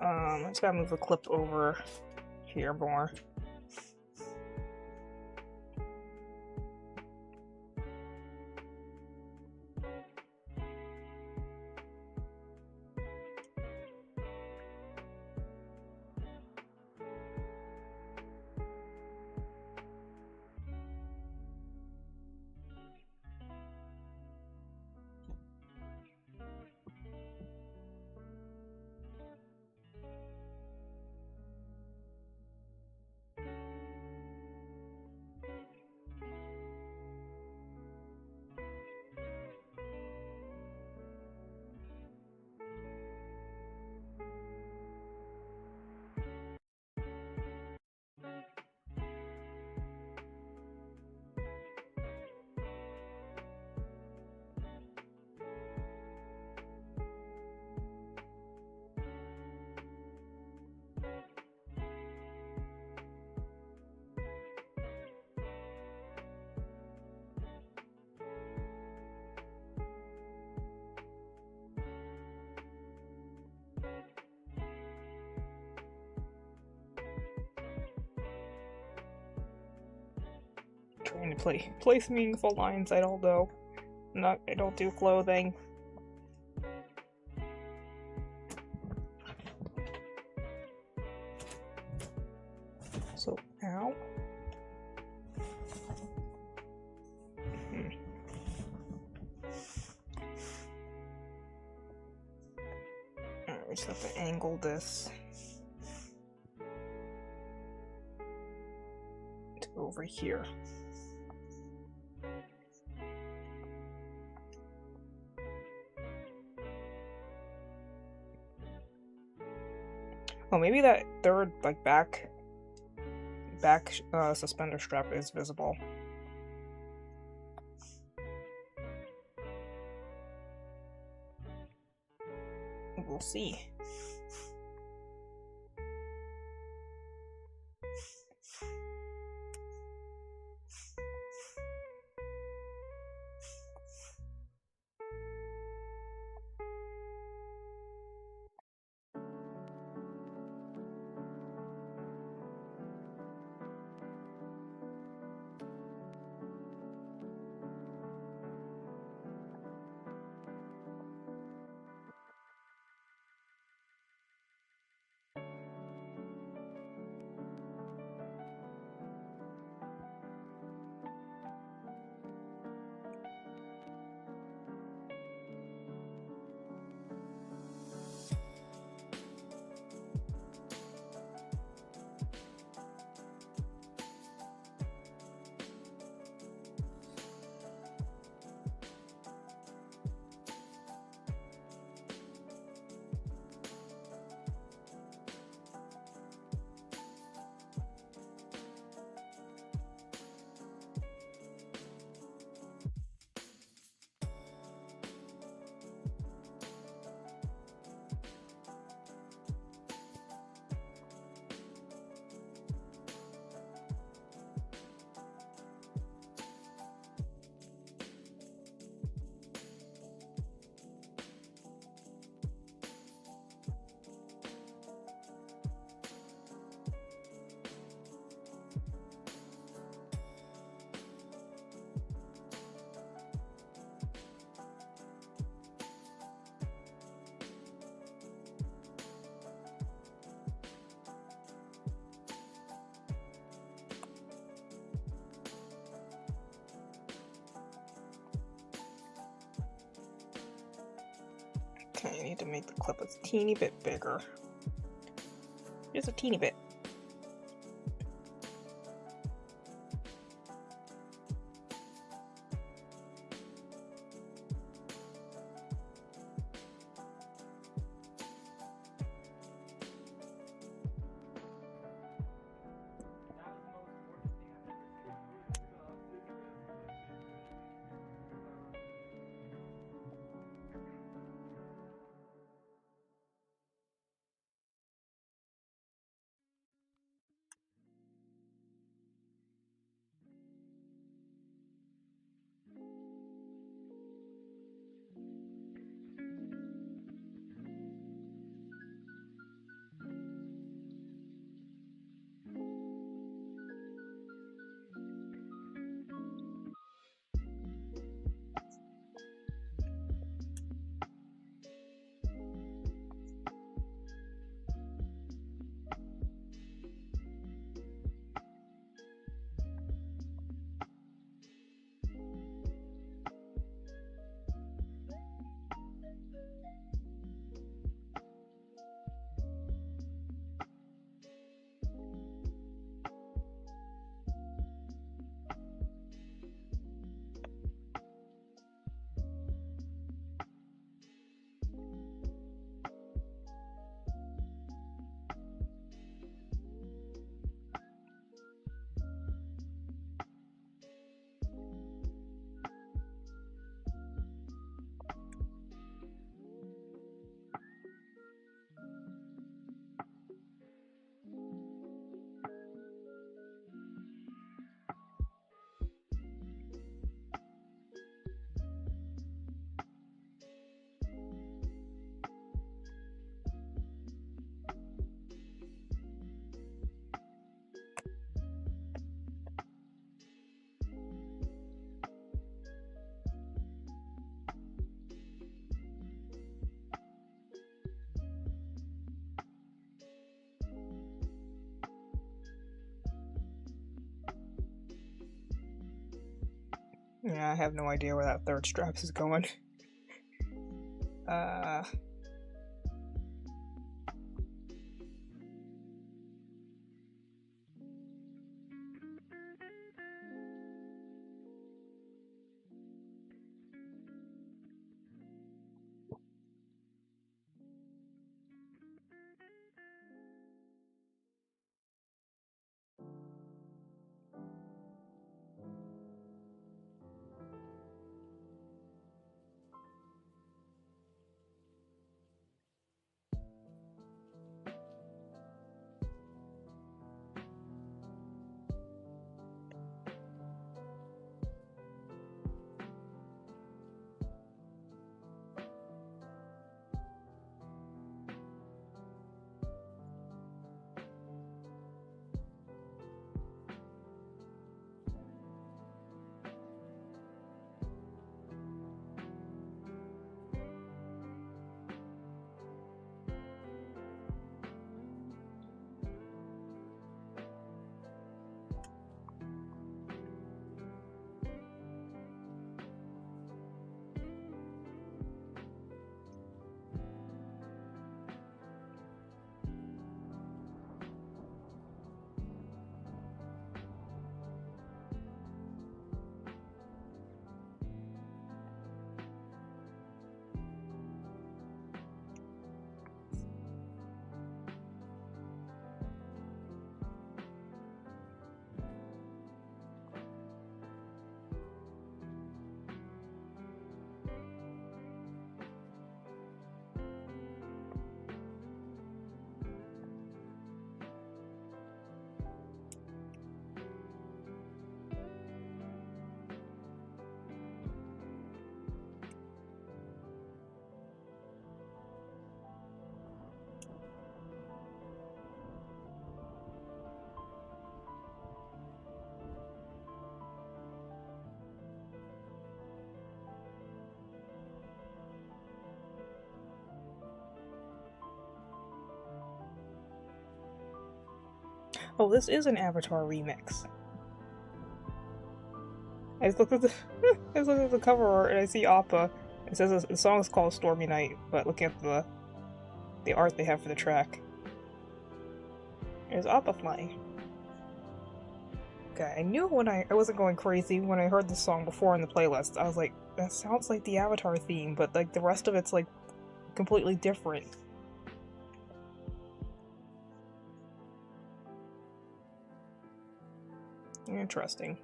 I just gotta move the clip over here more. place meaningful lines. I don't know. I don't do clothing. So, ow. Alright, we just have to angle this to over here. Oh, maybe that third, like, back suspender strap is visible. We'll see. Okay, I need to make the clip a teeny bit bigger. Just a teeny bit. Yeah, I have no idea where that third strap is going. Oh, this is an Avatar remix. I just looked at the I just looked at the cover art and I see Appa. It says the song is called Stormy Night, but look at the art they have for the track. There's Appa flying. Okay, I knew when I wasn't going crazy when I heard this song before in the playlist. I was like, that sounds like the Avatar theme, but like the rest of it's like completely different. Interesting.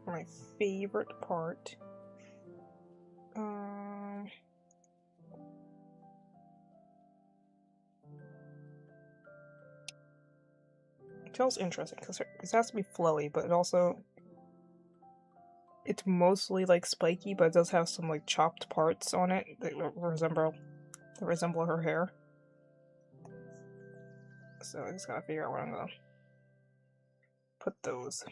My favorite part. It feels interesting because it has to be flowy, but it also it's mostly like spiky, but it does have some like chopped parts on it that resemble her hair. So I just gotta figure out where I'm gonna put those.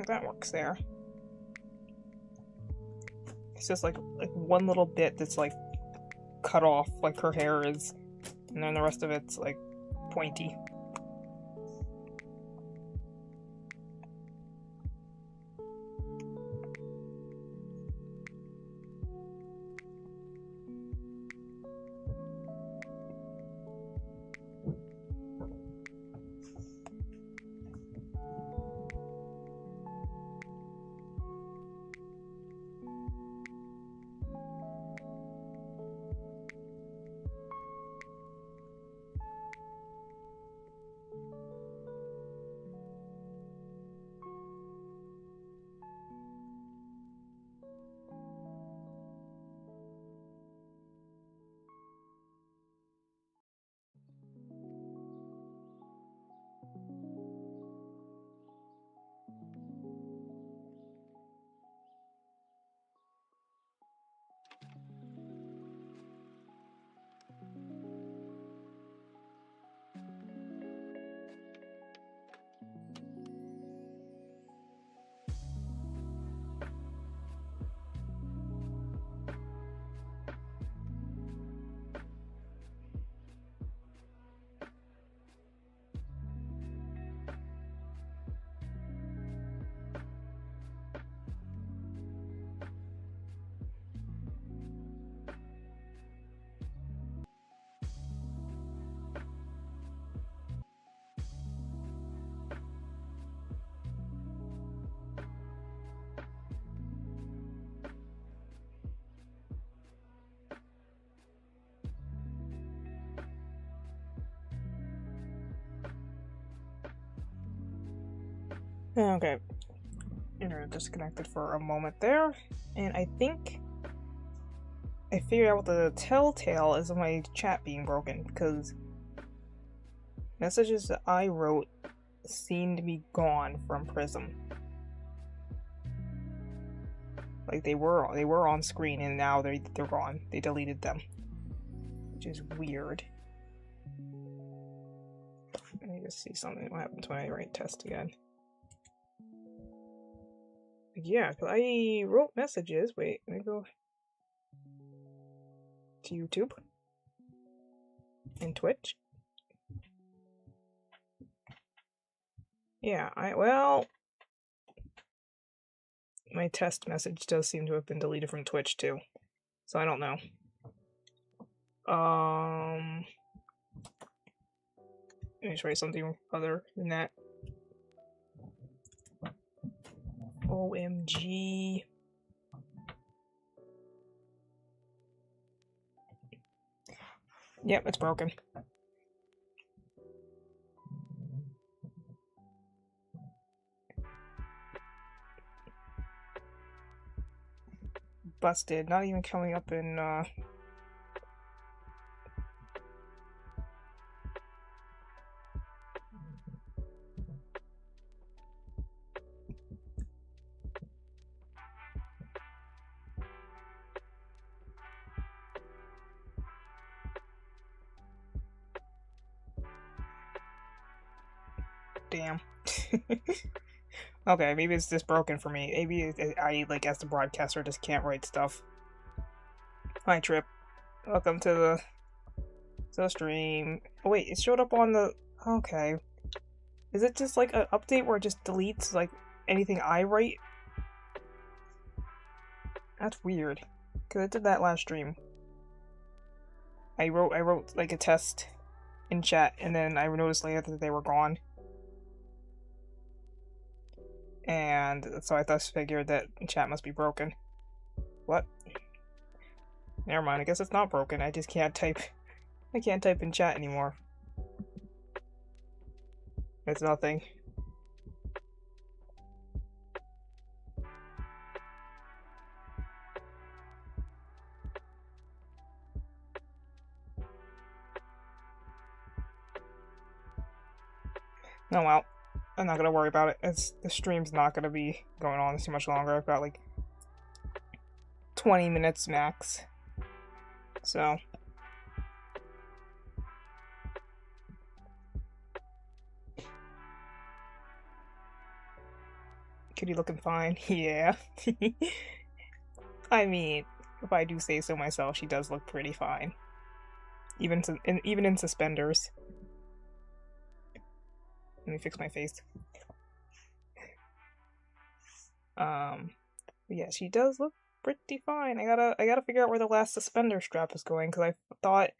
That works there. It's just like one little bit that's like cut off, like her hair is, and then the rest of it's like pointy. Okay. Internet disconnected for a moment there, and I think I figured out what the telltale is of my chat being broken, because messages that I wrote seem to be gone from Prism. Like they were on screen and now they're gone. They deleted them, which is weird. Let me just see something. What happens when I write test again? Yeah, because I wrote messages. Wait, let me go to YouTube and Twitch. Yeah, well, my test message does seem to have been deleted from Twitch too, so I don't know. Let me try something other than that. OMG. Yep, it's broken. Busted. Not even coming up in, damn. Okay, maybe it's just broken for me. Maybe I, like, as the broadcaster, just can't write stuff. Hi, Trip. Welcome to the stream. Oh, wait, it showed up on the... Okay. Is it just, like, an update where it just deletes, like, anything I write? That's weird. Because I did that last stream. I wrote, like, a test in chat, and then I noticed later that they were gone. And so I thus figured that chat must be broken. What? Never mind, I guess it's not broken. I just can't type. I can't type in chat anymore. It's nothing. Oh well. I'm not gonna worry about it. The stream's not gonna be going on too much longer. I've got like 20 minutes max. So. Kitty looking fine. Yeah. I mean, if I do say so myself, she does look pretty fine. Even in suspenders. Let me fix my face. Yeah, she does look pretty fine. I gotta figure out where the last suspender strap is going, because I thought,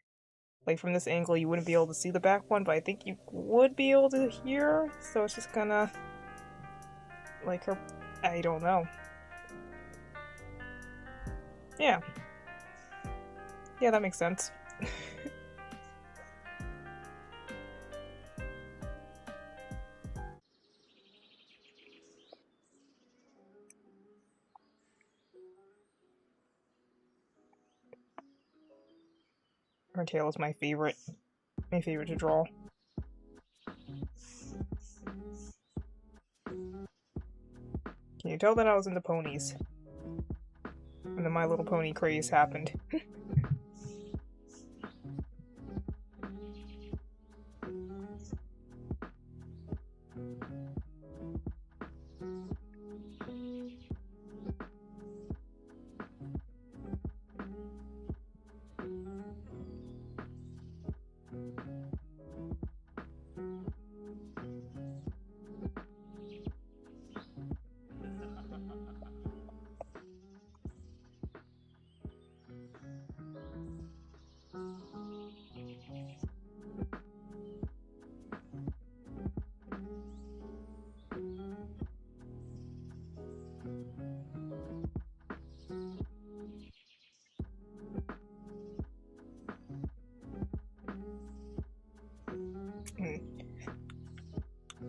like, from this angle you wouldn't be able to see the back one, but I think you would be able to hear, so it's just gonna, like, her, I don't know. Yeah. Yeah, that makes sense. Her tail is my favorite to draw. Can you tell that I was into ponies? And then My Little Pony craze happened.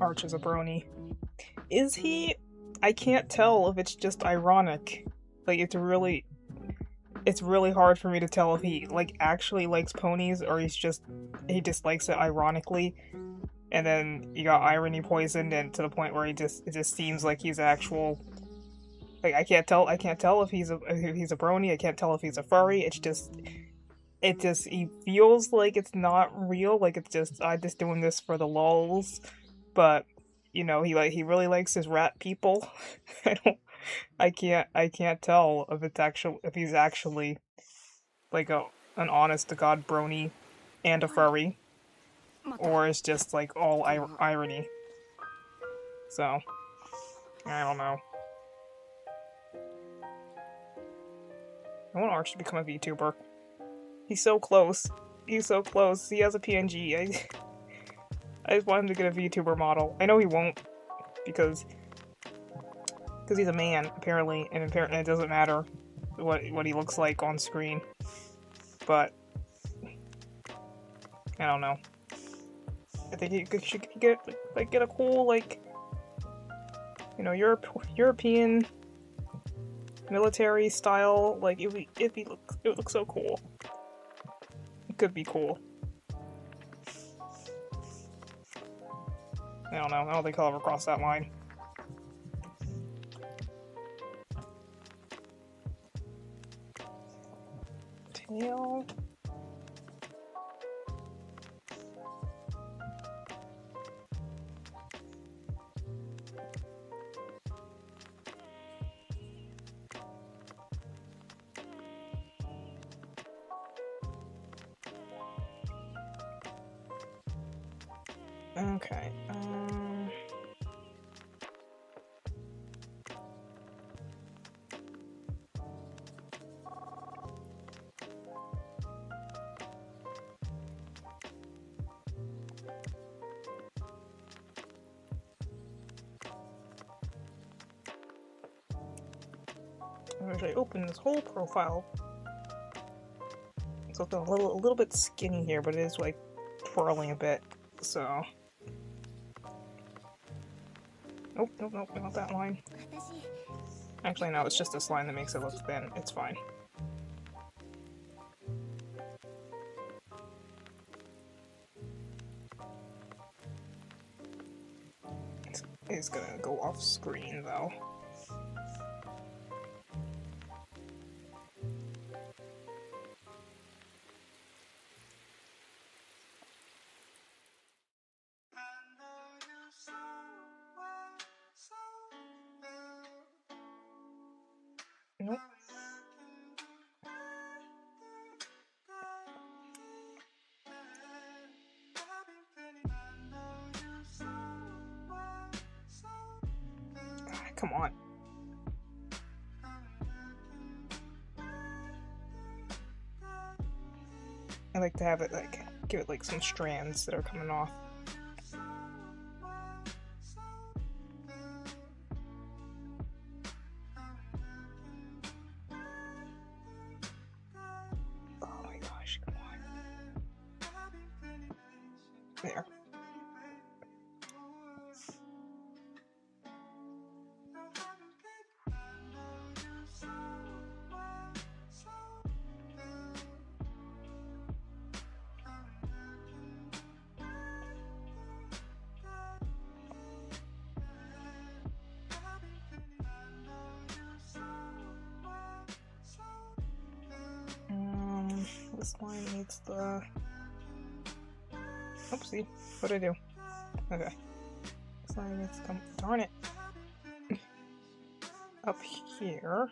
Arch is a brony. Is he? I can't tell if it's just ironic. Like, it's really hard for me to tell if he, like, actually likes ponies or he dislikes it ironically. And then you got irony poisoned and to the point where it just seems like he's actual. Like, I can't tell if he's a brony. I can't tell if he's a furry. He feels like it's not real. Like, it's just, I'm just doing this for the lulz. But, you know, he really likes his rat people. I can't tell if he's actually like an honest to god brony and a furry, or it's just like all irony. So I don't know. I want Arch to become a VTuber. He's so close. He's so close. He has a PNG. I just want him to get a VTuber model. I know he won't because he's a man apparently, and apparently it doesn't matter what he looks like on screen. But I don't know. I think he should get a cool, like, you know, European military style. Like, it would look so cool. It could be cool. I don't know. I don't think I'll ever cross that line. Tail. Okay. I'm actually open this whole profile. It's looking a little bit skinny here, but it is like twirling a bit. So. Nope, not that line. Actually, no, it's just this line that makes it look thin. It's fine. It's gonna go off screen though. Nope. Come on. I like to have it, like, give it like some strands that are coming off. Oh my gosh, come on. There. This line needs the... Oopsie, what'd I do? Okay. This line needs to come... Darn it! Up here.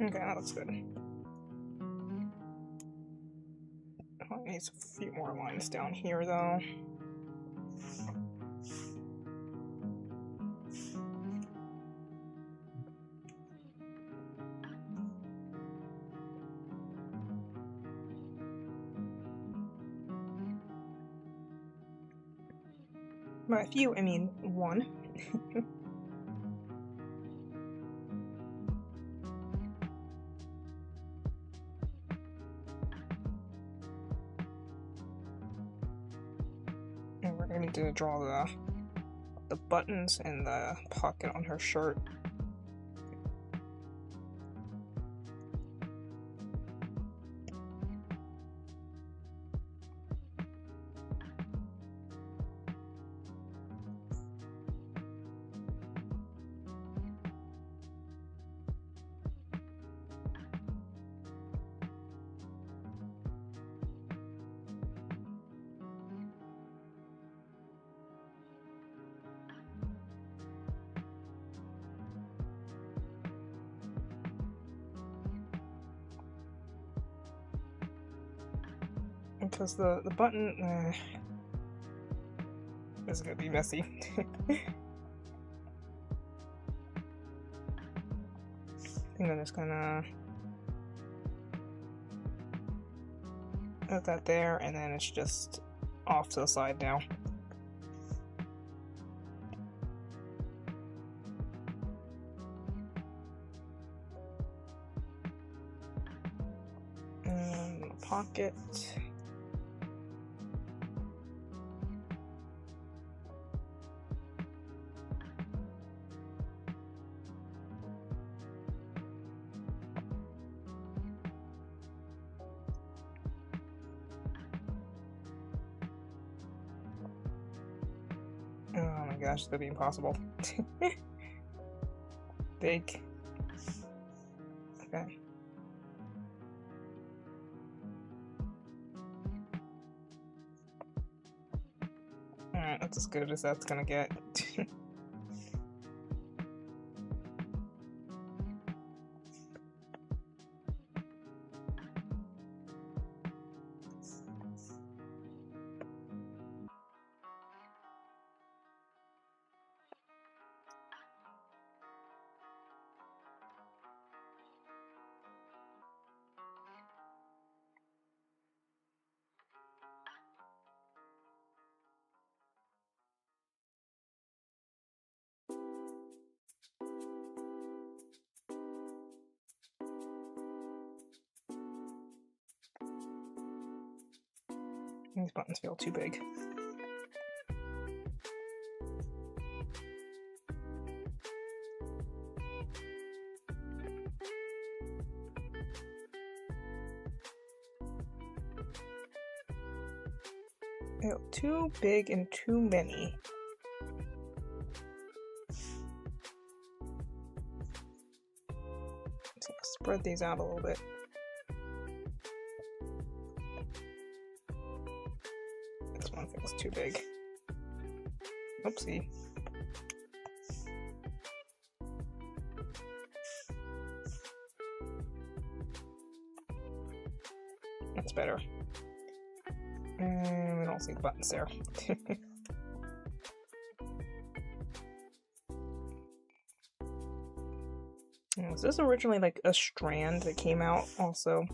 Okay, that looks good. Needs a few more lines down here though. By a few, I mean one. And we're gonna need to draw the buttons and the pocket on her shirt. Because the button is gonna be messy. I think I'm just gonna put that there, and then it's just off to the side now. And the pocket. Oh my gosh, it's gonna be impossible. Big. Okay. Alright, that's as good as that's gonna get. These buttons feel too big. Feel too big and too many. So spread these out a little bit. This one feels too big. Oopsie. That's better. And we don't see the buttons there. Was this originally like a strand that came out also?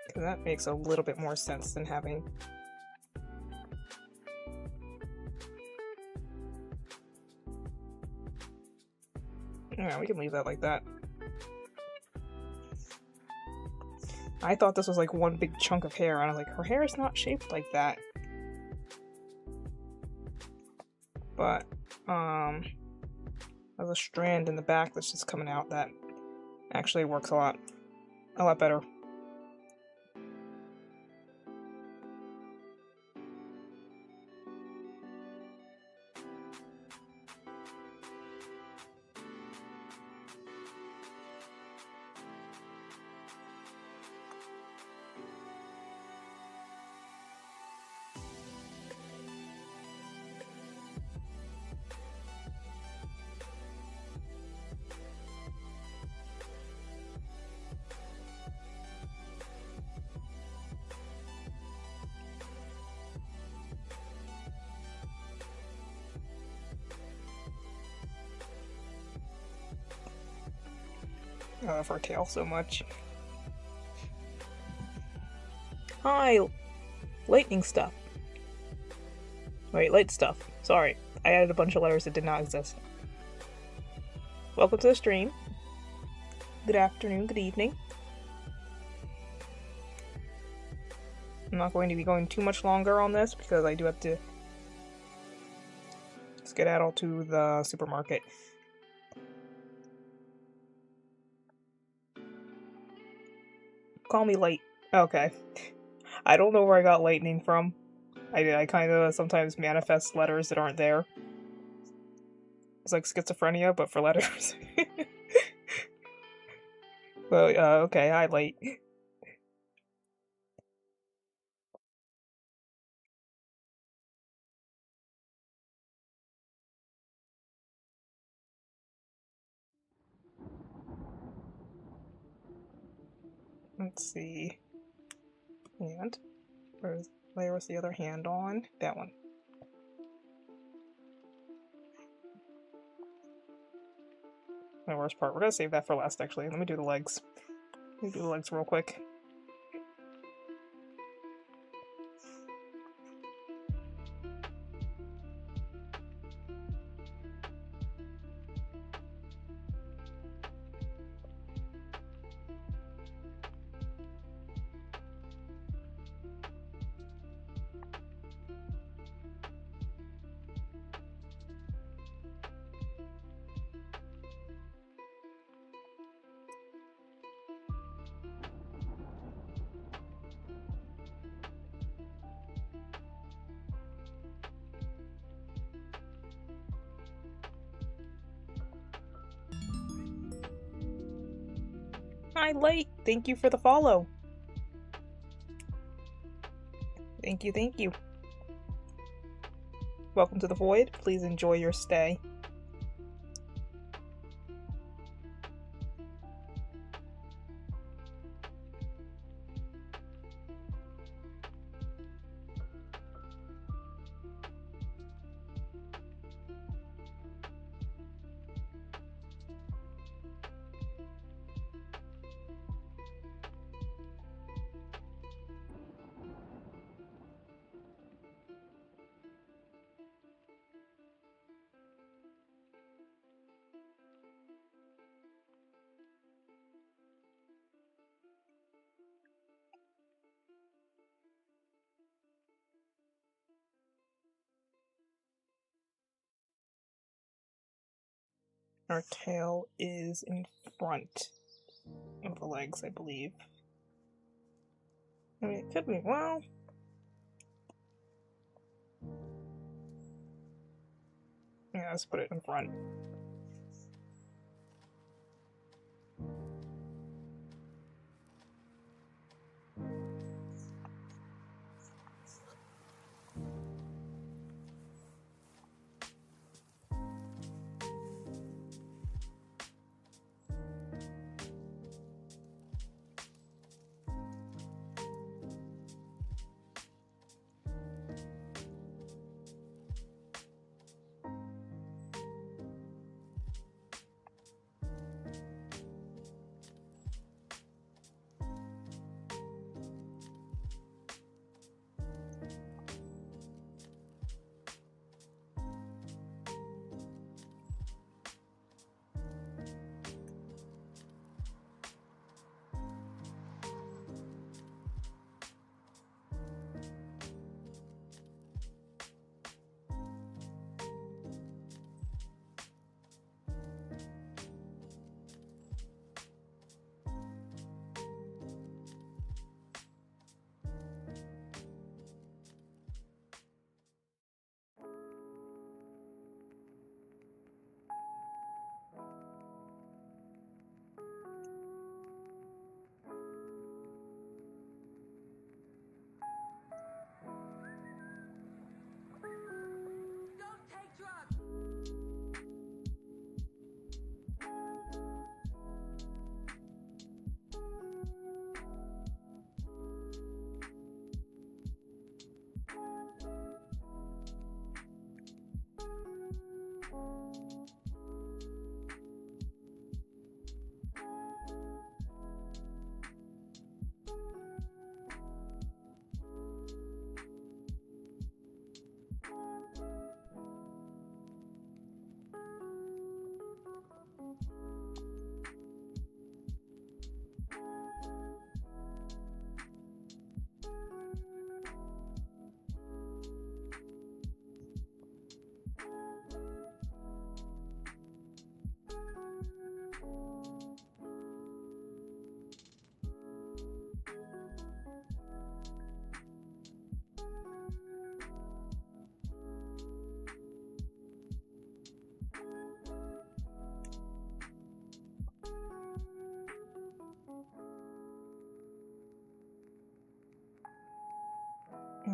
Because that makes a little bit more sense than having... Yeah, we can leave that like that. I thought this was like one big chunk of hair, and I was like, her hair is not shaped like that. But, there's a strand in the back that's just coming out that actually works a lot better. I love her tail so much. Hi, lightning stuff. Wait, light stuff. Sorry, I added a bunch of letters that did not exist. Welcome to the stream. Good afternoon, good evening. I'm not going to be going too much longer on this because I do have to skedaddle to the supermarket. Call me light. Okay. I don't know where I got lightning from. I kind of sometimes manifest letters that aren't there. It's like schizophrenia, but for letters. Well, okay, hi, light. Let's see. And where was the other hand on? That one. The worst part. We're gonna save that for last, actually. Let me do the legs. Let me do the legs real quick. Hi, Light! Thank you for the follow! Thank you, thank you. Welcome to the Void. Please enjoy your stay. Our tail is in front of the legs, I believe. I mean, it could be, well... Yeah, let's put it in front.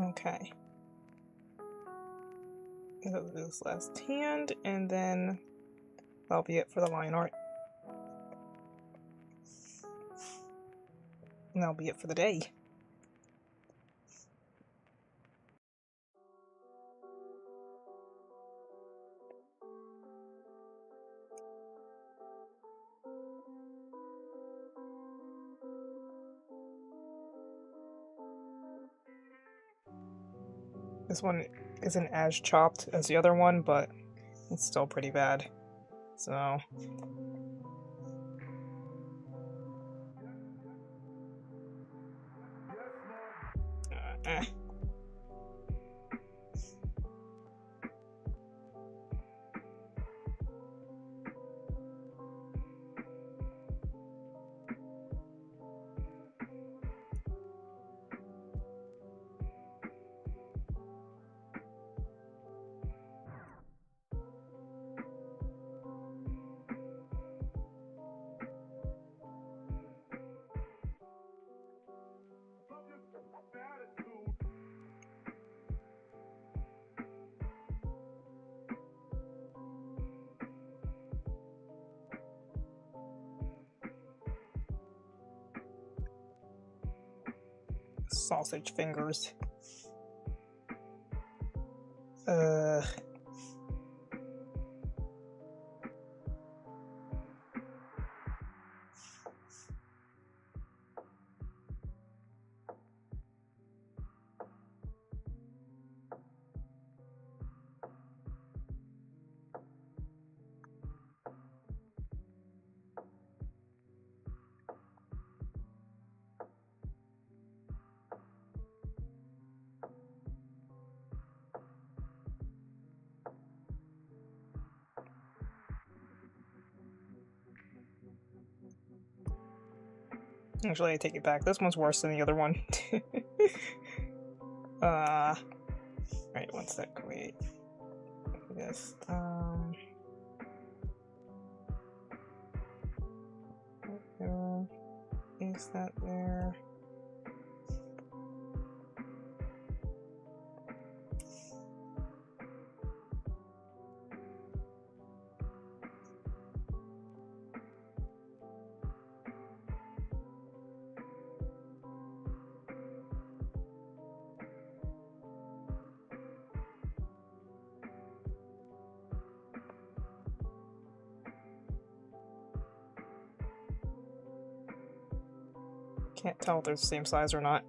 Okay. This last hand, and then that'll be it for the line art. And that'll be it for the day. This one isn't as chopped as the other one, but it's still pretty bad. So eh. Sausage fingers. Actually, I take it back. This one's worse than the other one. Right, one sec. Wait. This. There. Is that there? Can't tell if they're the same size or not.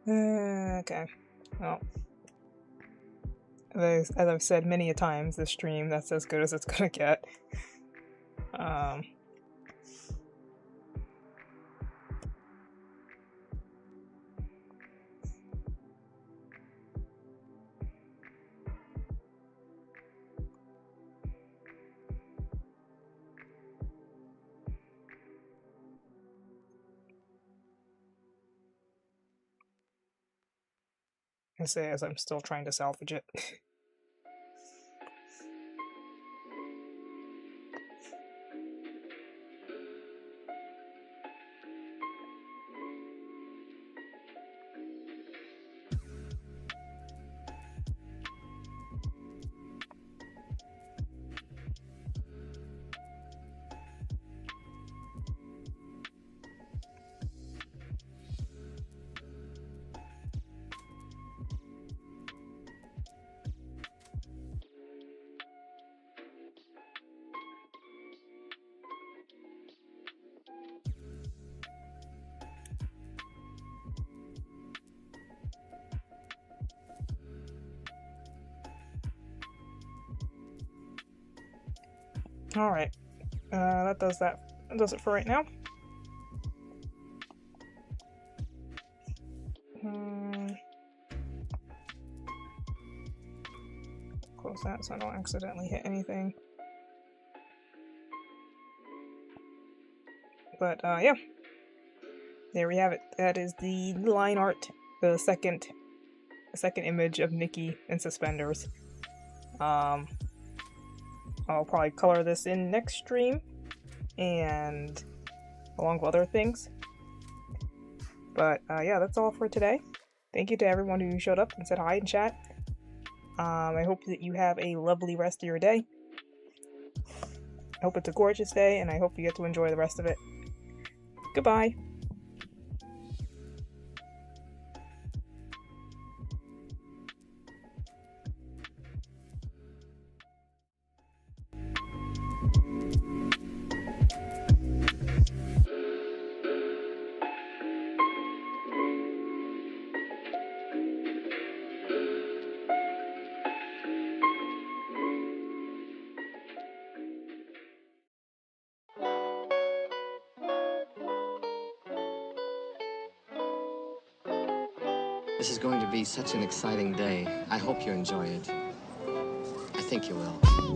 Okay. Well, as I've said many a times this stream, that's as good as it's gonna get. I say as I'm still trying to salvage it. Alright. That does that. That does it for right now. Close that so I don't accidentally hit anything. But yeah, there we have it. That is the line art, the second image of Nikki in suspenders. I'll probably color this in next stream, and along with other things. But yeah, that's all for today. Thank you to everyone who showed up and said hi in chat. I hope that you have a lovely rest of your day. I hope it's a gorgeous day, and I hope you get to enjoy the rest of it. Goodbye. This is going to be such an exciting day. I hope you enjoy it. I think you will.